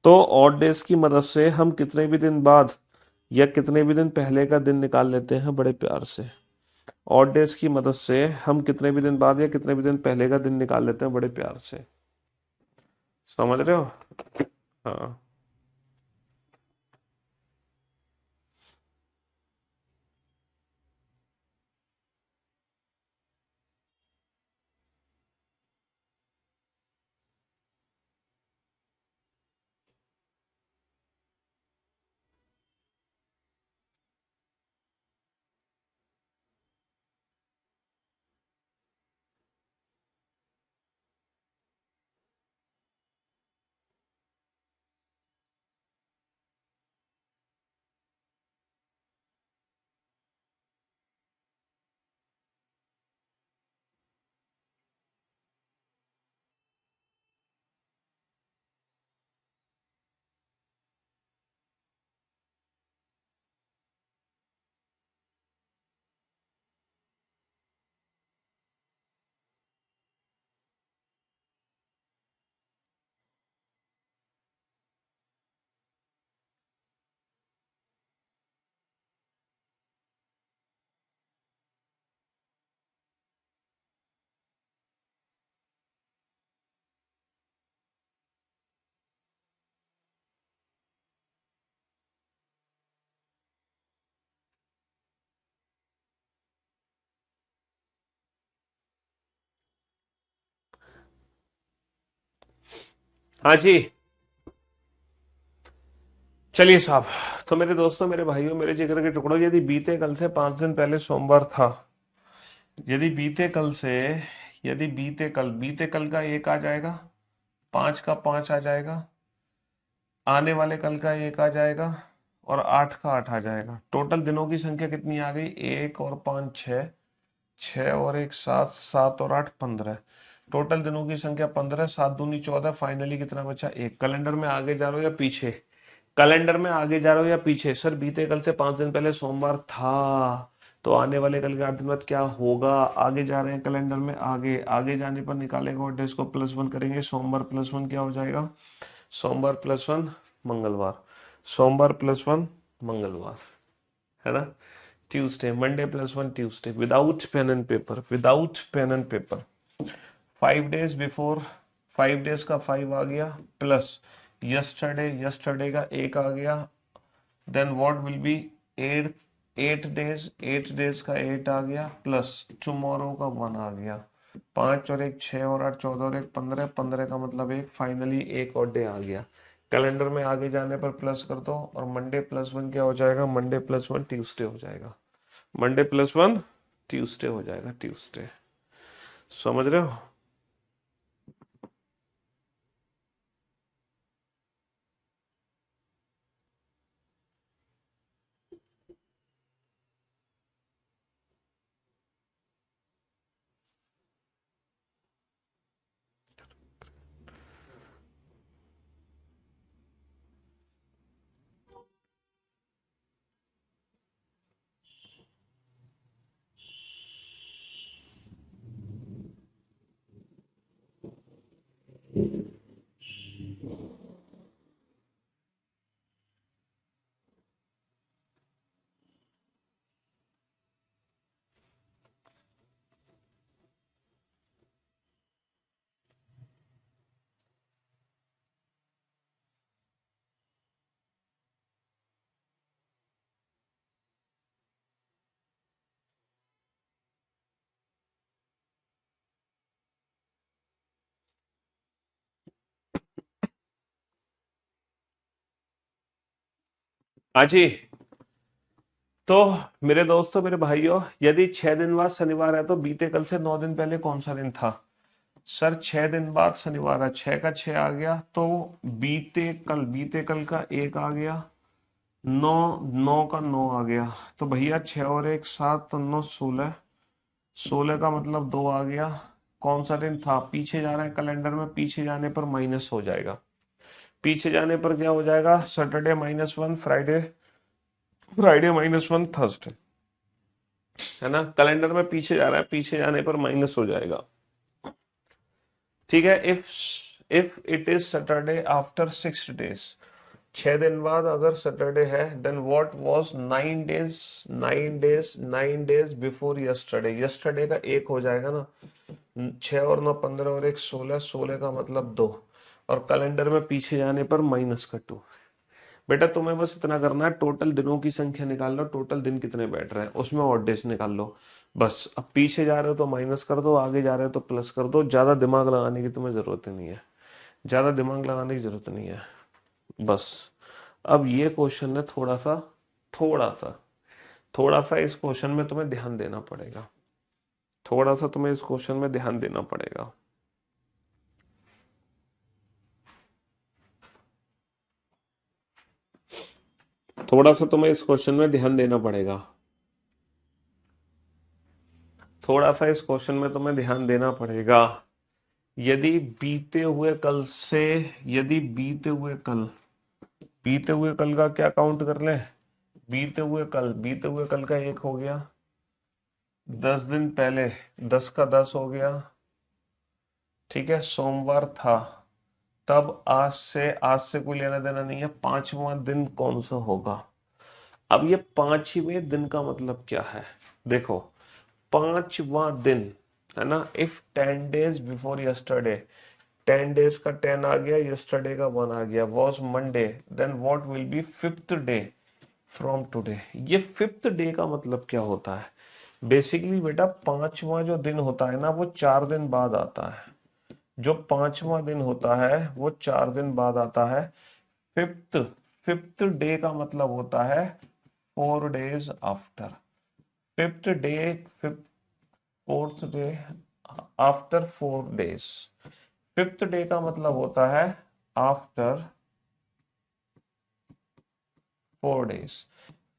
तो ऑड डेज की मदद से हम कितने भी दिन बाद या कितने भी दिन पहले का दिन निकाल लेते हैं बड़े प्यार से। ऑड डेज की मदद से हम कितने भी दिन बाद या कितने भी दिन पहले का दिन निकाल लेते हैं बड़े प्यार से। समझ रहे हो? हाँ। हाँ जी। चलिए साहब, तो मेरे दोस्तों, मेरे भाइयों, मेरे जिगर के टुकड़ों, यदि बीते कल से 5 दिन पहले सोमवार था, यदि बीते कल से, यदि बीते कल का 1 आ जाएगा, 5 का 5 आ जाएगा, आने वाले कल का 1 आ जाएगा, और 8 का 8 आ जाएगा। टोटल दिनों की संख्या कितनी आ गई? 1 और 5 6, 6 और 1 7, 7 और 8 15। टोटल दिनों की संख्या 15, 7 दूनी 14। फाइनली कितना बचा? 1। कैलेंडर में आगे जा रहे हो या पीछे? कैलेंडर में आगे जा रहे हो या पीछे? सर बीते कल से 5 दिन पहले सोमवार था, तो आने वाले कल के 8 दिन बाद क्या होगा? आगे जा रहे हैं कैलेंडर में, आगे आगे जाने पर निकालेंगे और डेज को +1 करेंगे। सोमवार +1 क्या हो जाएगा? सोमवार +1 मंगलवार, सोमवार +1 मंगलवार, है ना। Tuesday, Monday +1 Tuesday, without pen and paper, without pen and paper. 5 days before, 5 days का 5 आ गया, प्लस यस्टरडे, यस्टरडे का 1 आ गया, then what will be 8, 8 days, 8 days का 8 आ गया, प्लस टुमारो का 1 आ गया। 5 और 1 6 और 8 14 और 1 15, 15 का मतलब 1। फाइनली एक और डे आ गया। कैलेंडर में आगे जाने पर प्लस कर दो, और मंडे +1 क्या हो जाएगा? मंडे +1 ट्यूसडे हो जाएगा। मंडे +1 ट्यूसडे हो जाएगा, ट्यूसडे। समझ रहे हो? हाँ जी। तो मेरे दोस्तों, मेरे भाइयों, यदि 6 दिन बाद शनिवार है, तो बीते कल से 9 दिन पहले कौन सा दिन था? सर 6 दिन बाद शनिवार है, 6 का 6 आ गया, तो बीते कल का 1 आ गया, 9, 9 का 9 आ गया, तो भैया 6 और 1 7, तो 9 16, 16 का मतलब 2 आ गया। कौन सा दिन था, पीछे जा रहे हैं कैलेंडर में, पीछे जाने पर माइनस हो जाएगा। पीछे जाने पर क्या हो जाएगा, सैटरडे -1, फ्राइडे फ्राइडे -1, थर्सडे, है ना। कैलेंडर में पीछे जा रहा है, पीछे जाने पर माइनस हो जाएगा। ठीक है। If it is Saturday after 6 days, 6 दिन बाद अगर सैटरडे है, then what was 9 days, 9 days, 9 days before yesterday. Yesterday का एक हो जाएगा ना, 6 और 9 15 और एक 16, 16 का मतलब 2, और कैलेंडर में पीछे जाने पर -2। बेटा तुम्हें बस इतना करना है, टोटल दिनों की संख्या निकाल लो, टोटल दिन कितने बैठ रहे हैं उसमें ऑड डेज निकाल लो। बस अब पीछे जा रहे हो तो माइनस कर दो, आगे जा रहे हो तो प्लस कर दो। ज्यादा दिमाग लगाने की तुम्हें जरूरत ही नहीं है, ज्यादा दिमाग लगाने की जरूरत नहीं है। बस अब ये क्वेश्चन है, थोड़ा सा थोड़ा सा इस क्वेश्चन में तुम्हें ध्यान देना पड़ेगा, थोड़ा सा तुम्हें इस क्वेश्चन में ध्यान देना पड़ेगा। थोड़ा सा तुम्हें इस क्वेश्चन में ध्यान देना पड़ेगा, थोड़ा सा इस क्वेश्चन में तुम्हें ध्यान देना पड़ेगा। यदि बीते हुए कल से, यदि बीते हुए कल का क्या काउंट कर ले, बीते हुए कल का एक हो गया, 10 दिन पहले 10 का 10 हो गया। ठीक है, सोमवार था, तब आज से कोई लेना देना नहीं है। पांचवा दिन कौन सा होगा। अब ये पांचवें दिन का मतलब क्या है, देखो पांचवा दिन, है ना। If 10 days before yesterday, 10 days का 10 आ गया, यस्टरडे का 1 आ गया, was Monday, then what will be fifth day from today. ये फिफ्थ डे का मतलब क्या होता है, बेसिकली बेटा पांचवा जो दिन होता है ना, वो 4 दिन बाद आता है। जो पांचवा दिन होता है वो 4 दिन बाद आता है। फिफ्थ फिफ्थ डे का मतलब होता है 4 days after. Fifth day, fifth, fourth day after 4 days। Fifth day का मतलब होता है आफ्टर 4 days।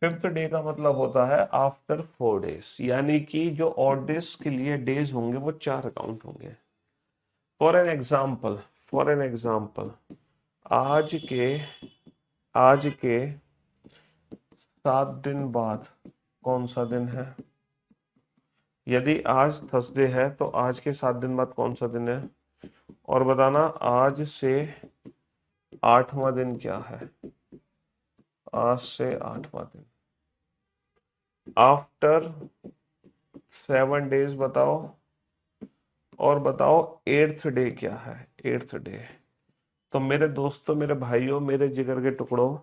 फिफ्थ डे का मतलब होता है आफ्टर 4 days, यानी कि जो ऑड डेज के लिए डेज होंगे वो 4 काउंट होंगे। For an example, for an example, आज के आज के 7 दिन बाद कौन सा दिन है। यदि आज थर्सडे है तो आज के 7 दिन बाद कौन सा दिन है, और बताना आज से 8वां दिन क्या है। आज से 8वां दिन आफ्टर 7 days बताओ, और बताओ एट्थ डे क्या है, एट्थ डे। तो मेरे दोस्तों, मेरे भाइयों, मेरे जिगर के टुकड़ों,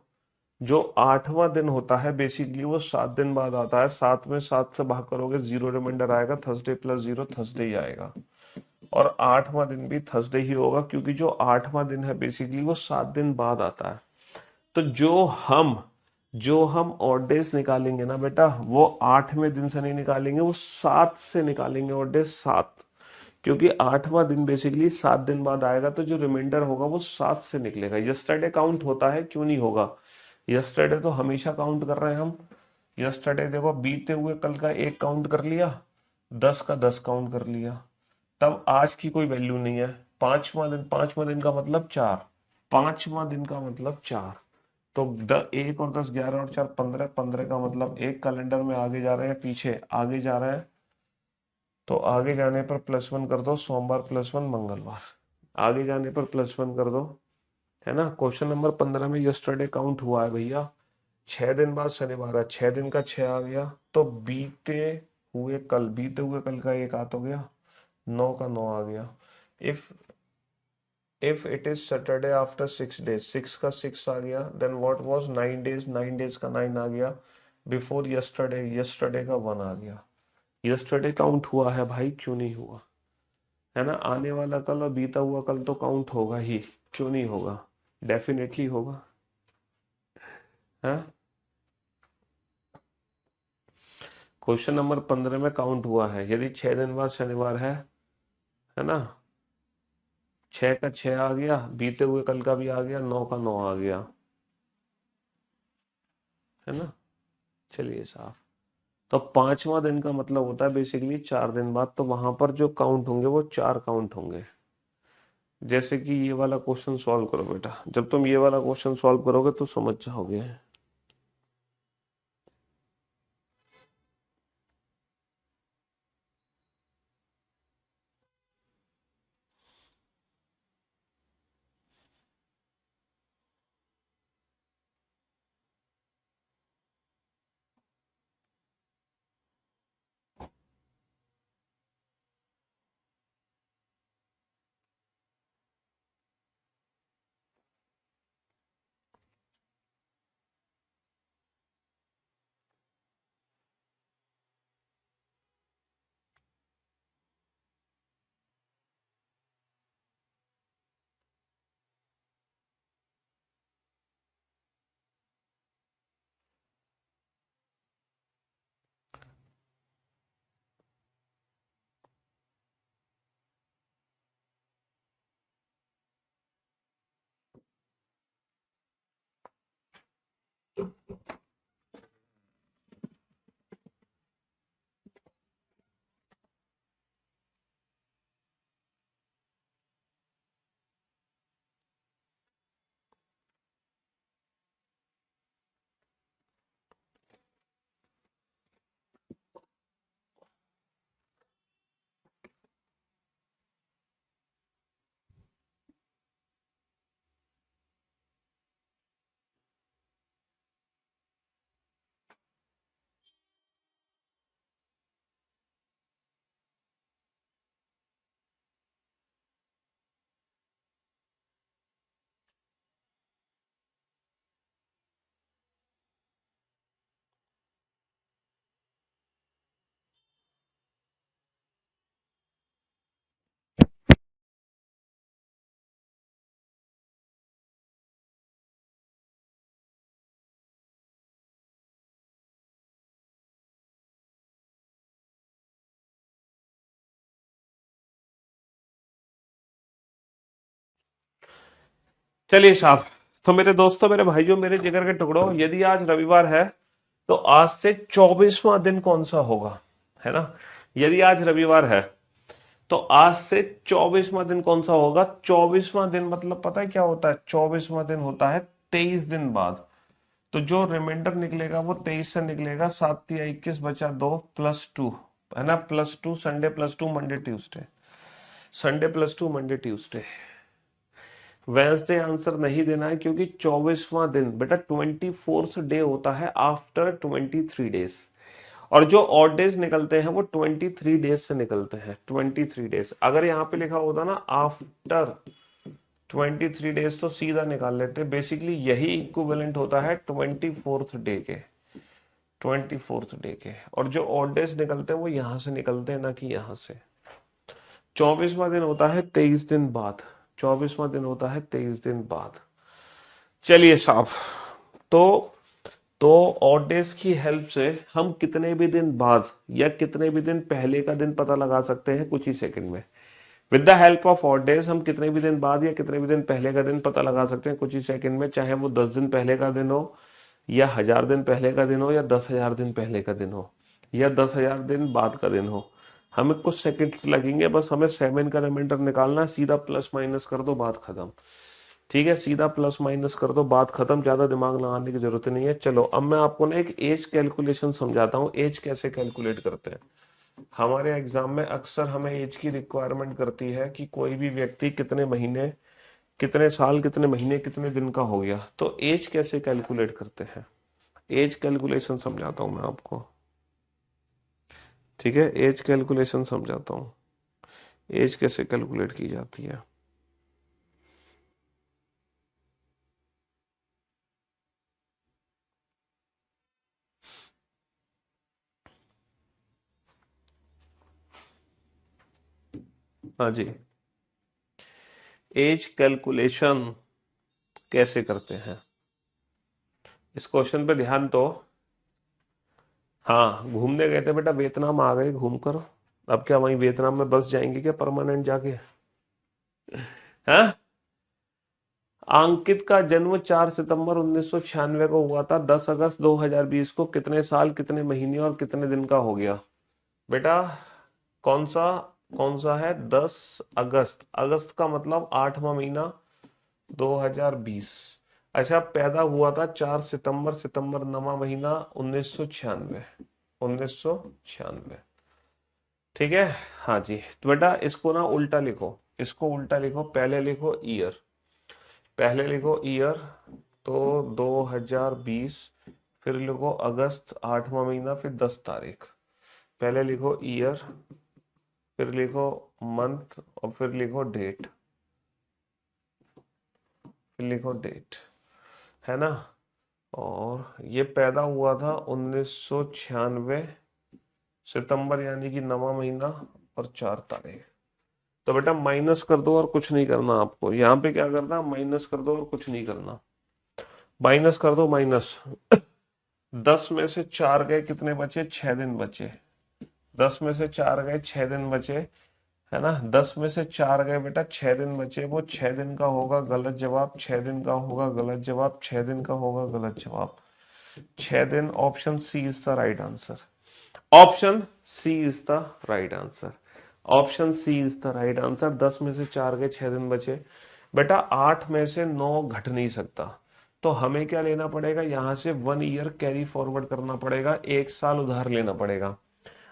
जो 8वां दिन होता है बेसिकली वो 7 दिन बाद आता है। 7 में 7 से भाग करोगे 0 रिमाइंडर आएगा, थर्सडे प्लस 0 थर्सडे ही आएगा। और 8वां दिन भी थर्सडे ही होगा, क्योंकि जो 8वां दिन है बेसिकली वो 7 दिन बाद आता है। तो जो हम ऑड डेज निकालेंगे ना बेटा, वो 8वें दिन से नहीं निकालेंगे, वो 7 से निकालेंगे ऑड डेज, 7। क्योंकि 8वां दिन बेसिकली 7 दिन बाद आएगा, तो जो रिमाइंडर होगा वो 7 से निकलेगा। यस्टरडे काउंट होता है, क्यों नहीं होगा, यस्टरडे तो हमेशा काउंट कर रहे हैं हम। यस्टरडे देखो, बीते हुए कल का एक काउंट कर लिया, 10 का 10 काउंट कर लिया, तब आज की कोई वैल्यू नहीं है। पांचवा दिन का मतलब 4, पांचवा दिन का मतलब 4। तो 1 और 10 11 और 4 15, 15 का मतलब एक, कैलेंडर में आगे जा रहे हैं पीछे आगे जा रहे हैं, तो आगे जाने पर +1 कर दो, सोमवार +1 मंगलवार, आगे जाने पर +1 कर दो, है ना। क्वेश्चन नंबर 15 में यस्टरडे काउंट हुआ है भैया, 6 दिन बाद शनिवार है, 6 दिन का 6 आ गया, तो बीते हुए कल का एक हाथ हो गया, 9 का 9 आ गया। If if it is Saturday after 6 days, 6 का 6 आ गया, then what was 9 days, 9 days का 9 आ गया, बिफोर यस्टरडे, यस्टरडे का 1 आ गया। यस्टरडे काउंट हुआ है भाई, क्यों नहीं हुआ, है ना। आने वाला कल और बीता हुआ कल तो काउंट होगा ही, क्यों नहीं होगा, डेफिनेटली होगा, है। क्वेश्चन नंबर 15 में काउंट हुआ है, यदि 6 दिन बाद शनिवार है ना, 6 का 6 आ गया, बीते हुए कल का भी आ गया, 9 का 9 आ गया, है ना। चलिए साहब, तो पांचवा दिन का मतलब होता है बेसिकली 4 दिन बाद, तो वहां पर जो काउंट होंगे वो 4 काउंट होंगे। जैसे कि ये वाला क्वेश्चन सॉल्व करो बेटा, जब तुम ये वाला क्वेश्चन सॉल्व करोगे तो समझ जाओगे। चलिए साहब, तो मेरे दोस्तों, मेरे भाइयों, मेरे जिगर के टुकड़ों, यदि आज रविवार है तो आज से 24वां दिन कौन सा होगा, है ना। यदि आज रविवार है तो आज से 24वां दिन कौन सा होगा। 24वां दिन मतलब पता है क्या होता है, 24वां दिन होता है 23 दिन बाद। तो जो रिमाइंडर निकलेगा वो 23 से निकलेगा, 7 या 21 बचा 2 +2, है ना, +2 Sunday +2 Monday Tuesday, Sunday +2 Monday Tuesday. Wednesday answer नहीं देना है क्योंकि 24वां दिन बेटा 24th डे होता है आफ्टर 23 डेज। और जो ऑड डेज निकलते हैं वो 23 डेज से निकलते हैं, 23 डेज। अगर यहाँ पे लिखा होता ना आफ्टर 23 डेज तो सीधा निकाल लेते। बेसिकली यही इक्विवेलेंट होता है 24th डे के, 24th डे के। और जो ऑड डेज निकलते हैं वो यहां से निकलते हैं, ना कि यहां से। 24वां दिन होता है 23 दिन बाद, 24वां दिन होता है 23 दिन बाद। चलिए साहब, तो तो ऑड डेज की हेल्प से हम कितने भी दिन बाद या कितने भी दिन पहले का दिन पता लगा सकते हैं कुछ ही सेकंड में। With the help of odd days हम कितने भी दिन बाद या कितने भी दिन पहले का दिन पता लगा सकते हैं कुछ ही सेकंड में, चाहे वो 10 दिन पहले का दिन हो या 1000 दिन पहले का दिन हो या 10,000 दिन पहले का दिन हो या 10,000 दिन बाद का दिन हो। हमें कुछ सेकंड्स लगेंगे, बस हमें 7 का रिमाइंडर निकालना है, सीधा प्लस माइनस कर दो, बात खत्म। ठीक है, सीधा प्लस माइनस कर दो, बात खत्म, ज्यादा दिमाग लगाने की जरूरत नहीं है। चलो अब मैं आपको ना एक एज कैलकुलेशन समझाता हूँ, एज कैसे कैलकुलेट करते हैं। हमारे एग्जाम में अक्सर हमें एज की रिक्वायरमेंट करती है कि कोई भी व्यक्ति कितने महीने, कितने साल, कितने महीने, कितने दिन का हो गया। तो एज कैसे कैलकुलेट करते हैं, एज कैलकुलेशन समझाता हूं मैं आपको। ठीक है, एज कैलकुलेशन समझाता हूँ, एज कैसे कैलकुलेट की जाती है। हाँ जी, एज कैलकुलेशन कैसे करते हैं, इस क्वेश्चन पे ध्यान तो। हाँ, घूमने गए थे बेटा, वियतनाम आ गए घूमकर। अब क्या वहीं वियतनाम में बस जाएंगे क्या परमानेंट जाके, हाँ। अंकित का जन्म 4 सितंबर 1996 को हुआ था। 10 अगस्त 2020 को कितने साल, कितने महीने और कितने दिन का हो गया बेटा? कौन सा कौन सा है? 10 अगस्त। अगस्त का मतलब 8वां महीना 2020। अच्छा, पैदा हुआ था 4 सितंबर, सितंबर 9वां महीना 1996। 1996, ठीक है। हाँ जी, तो बेटा इसको ना उल्टा लिखो, इसको उल्टा लिखो। पहले लिखो ईयर, पहले लिखो ईयर, तो 2020, फिर लिखो अगस्त 8वां महीना, फिर 10 तारीख। पहले लिखो ईयर, फिर लिखो मंथ, और फिर लिखो डेट, फिर लिखो डेट, है ना। और ये पैदा हुआ था 1996 सितंबर, यानी कि 9वां महीना और 4 तारीख। तो बेटा माइनस कर दो और कुछ नहीं करना आपको। यहाँ पे क्या करना, माइनस कर दो और कुछ नहीं करना। माइनस कर दो, माइनस। 10 में से 4 गए, कितने बचे? 6 दिन बचे। 10 में से 4 गए, 6 दिन बचे, है ना। 10 में से 4 गए बेटा, 6 दिन बचे। वो 6 दिन का होगा गलत जवाब, 6 दिन का होगा गलत जवाब, 6 दिन का होगा गलत जवाब। 6 दिन, option C is the right answer. Option C is the right answer. Option C is the right answer. 10 में से 4 गए, 6 दिन बचे। बेटा 8 में से 9 घट नहीं सकता, तो हमें क्या लेना पड़ेगा? यहां से 1 ईयर कैरी फॉरवर्ड करना पड़ेगा, 1 साल उधार लेना पड़ेगा।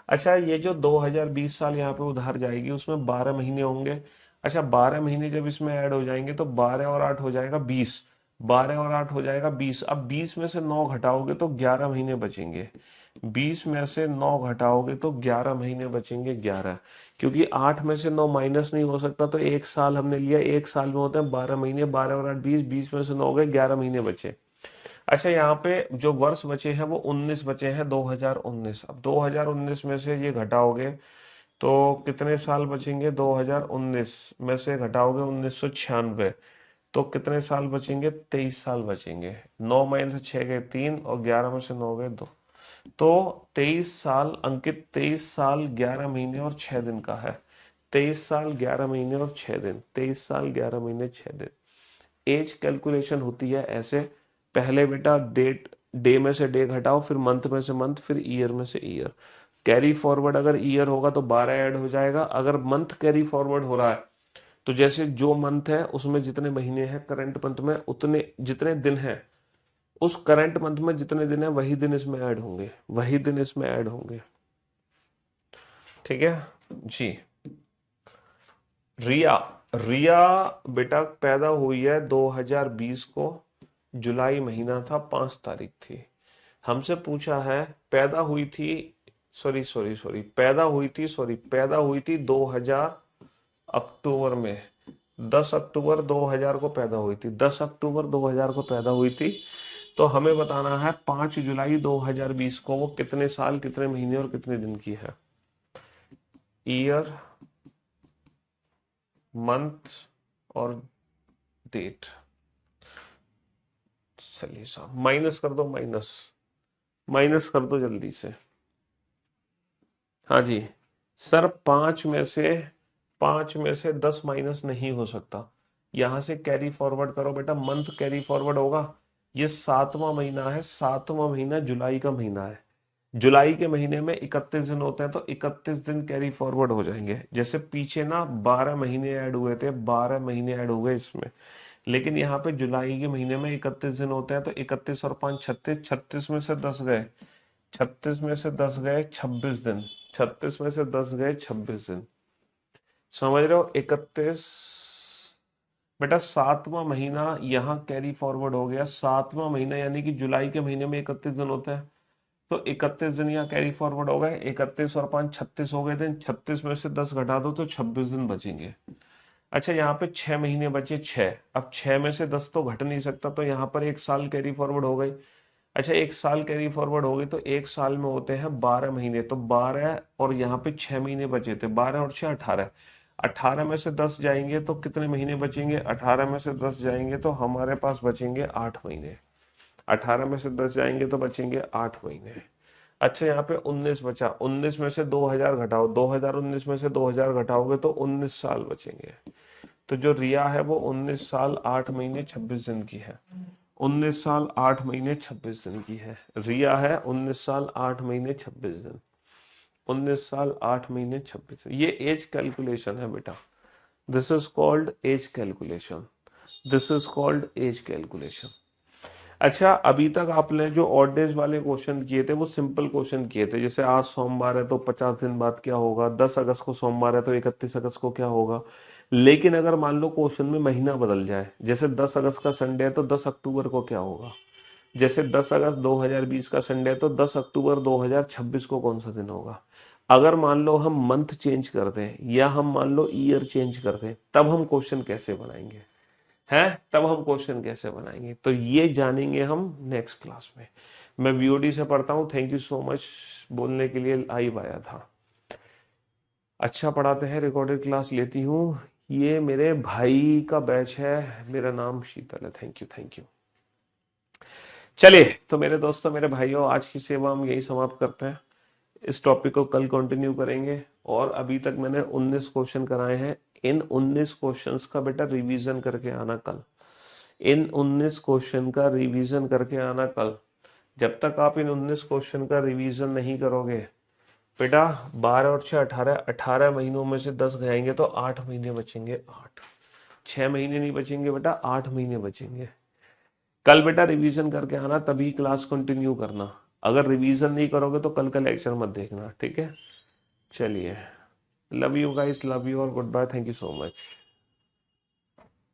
अच्छा, ये जो 2020 साल यहाँ पे उधार जाएगी, उसमें 12 महीने होंगे। अच्छा, 12 महीने जब इसमें ऐड हो जाएंगे तो 12 और 8 हो जाएगा 20। 12 और 8 हो जाएगा 20। अब 20 में से 9 घटाओगे तो 11 महीने बचेंगे। 20 में से 9 घटाओगे तो 11 महीने बचेंगे, 11। क्योंकि 8 में से 9 माइनस नहीं हो सकता, तो 1 साल हमने लिया। 1 साल में होते हैं 12 महीने। 12 और 8 20, 20 में से 9 गए, 11 महीने बचे। अच्छा, यहाँ पे जो वर्ष बचे हैं वो 19 बचे हैं, 2019। अब 2019 में से ये घटाओगे तो कितने साल बचेंगे? 2019 में से घटाओगे 1996, तो कितने साल बचेंगे? 23 साल बचेंगे। 9 में से 6 गए 3, और 11 में से 9 गए 2, तो 23 साल। अंकित 23 साल 11 महीने और 6 दिन का है। 23 साल 11 महीने और 6 दिन, 23 साल 11 महीने 6 दिन। एज कैलकुलेशन होती है ऐसे। पहले बेटा डेट, डे में से डे घटाओ, फिर मंथ में से मंथ, फिर ईयर में से ईयर। कैरी फॉरवर्ड अगर ईयर होगा तो 12 ऐड हो जाएगा। अगर मंथ कैरी फॉरवर्ड हो रहा है तो जैसे जो मंथ है उसमें जितने महीने हैं करंट मंथ में, उतने जितने दिन हैं उस करंट मंथ में जितने दिन है वही दिन इसमें ऐड होंगे, वही दिन इसमें ऐड होंगे। ठीक है जी। रिया, रिया बेटा पैदा हुई है 2020 को, जुलाई महीना था, 5 तारीख थी। हमसे पूछा है पैदा हुई थी, सॉरी सॉरी सॉरी, पैदा हुई थी, सॉरी पैदा हुई थी 2000 अक्टूबर में। 10 अक्टूबर 2000 को पैदा हुई थी, 10 अक्टूबर 2000 को पैदा हुई थी। तो हमें बताना है 5 जुलाई 2020 को वो कितने साल, कितने महीने और कितने दिन की है। ईयर, मंथ और डेट। चलिए साहब, माइनस कर दो, माइनस। माइनस कर दो जल्दी से। हाँ जी सर, 5 में से 10 माइनस नहीं हो सकता। यहां से कैरी फॉरवर्ड करो बेटा, मंथ कैरी फॉरवर्ड होगा। ये 7वां महीना है, 7वां महीना जुलाई का महीना है। जुलाई के महीने में 31 दिन होते हैं, तो 31 दिन कैरी फॉरवर्ड हो जाएंगे। जैसे पीछे ना 12 महीने ऐड हुए थे, 12 महीने ऐड हो गए इसमें, लेकिन यहाँ पे जुलाई के महीने में 31 दिन होते हैं, तो 31 और 5 36, 36 में से 10 गए, 36 में से 10 गए 26 दिन, 36 में से 10 गए 26 दिन। समझ रहे हो? 31 बेटा 7वां महीना यहाँ कैरी फॉरवर्ड हो गया। 7वां महीना यानी कि जुलाई के महीने में 31 दिन होते हैं, तो 31 दिन यहाँ कैरी फॉरवर्ड हो गए। 31 और 5 36 हो गए दिन, 36 में से 10 घटा दो तो 26 दिन बचेंगे। अच्छा, यहाँ पे 6 महीने बचे, 6। अब 6 में से 10 तो घट नहीं सकता, तो यहाँ पर 1 साल कैरी फॉरवर्ड हो गई। अच्छा, 1 साल कैरी फॉरवर्ड हो गई, तो 1 साल में होते हैं 12 महीने, तो 12 और यहाँ पे 6 महीने बचे थे, 12 और 6 18। 18 में से 10 जाएंगे तो कितने महीने बचेंगे? 18 में से 10 जाएंगे तो हमारे पास बचेंगे 8 महीने। 18 में से 10 जाएंगे तो बचेंगे 8 महीने। अच्छा, यहाँ पे 19 बचा, 19 में से 2000 घटाओ, 2019 में से 2000 घटाओगे तो 19 साल बचेंगे। तो जो रिया है वो 19 साल 8 महीने 26 दिन की है। 19 साल 8 महीने 26 दिन की है। रिया है 19 साल 8 महीने 26 दिन। 19 साल 8 महीने 26 दिन। ये एज कैलकुलेशन है बेटा। This is called as calculation. This is called as calculation. अच्छा, अभी तक आपने जो ऑड डेज वाले क्वेश्चन किए थे वो सिंपल क्वेश्चन किए थे, जैसे आज सोमवार है तो 50 दिन बाद क्या होगा, 10 अगस्त को सोमवार है तो 31 अगस्त को क्या होगा। लेकिन अगर मान लो क्वेश्चन में महीना बदल जाए, जैसे 10 अगस्त का संडे है तो 10 अक्टूबर को क्या होगा, जैसे 10 अगस्त 2020 का संडे है तो 10 अक्टूबर 2026 को कौन सा दिन होगा। अगर मान लो हम मंथ चेंज कर दें या हम मान लो ईयर चेंज कर दें, तब हम क्वेश्चन कैसे बनाएंगे, है तब हम क्वेश्चन कैसे बनाएंगे, तो ये जानेंगे हम नेक्स्ट क्लास में। मैं वीओडी से पढ़ता हूँ। थैंक यू सो मच बोलने के लिए, लाइव आया था। अच्छा पढ़ाते हैं, रिकॉर्डेड क्लास लेती हूँ। ये मेरे भाई का बैच है, मेरा नाम शीतल है। Thank you thank you. चलिए तो मेरे दोस्तों, मेरे भाइयों, आज की सेवा हम यही समाप्त करते हैं। इस टॉपिक को कल कंटिन्यू करेंगे। और अभी तक मैंने 19 क्वेश्चन कराए हैं। इन 19 क्वेश्चंस का बेटा रिवीजन करके आना कल। इन 19 क्वेश्चन का रिवीजन करके आना कल। जब तक आप इन 19 क्वेश्चन का रिवीजन नहीं करोगे बेटा, 12 और 6 18, 18 महीनों में से 10 गएंगे तो 8 महीने बचेंगे। 8, 6 महीने नहीं बचेंगे बेटा, 8 महीने बचेंगे। कल बेटा रिवीजन करके आना, तभी क्लास कंटिन्यू करना। अगर रिवीजन नहीं करोगे तो कल का लेक्चर मत देखना, ठीक है। चलिए, love you guys, love you और goodbye. Thank you so much.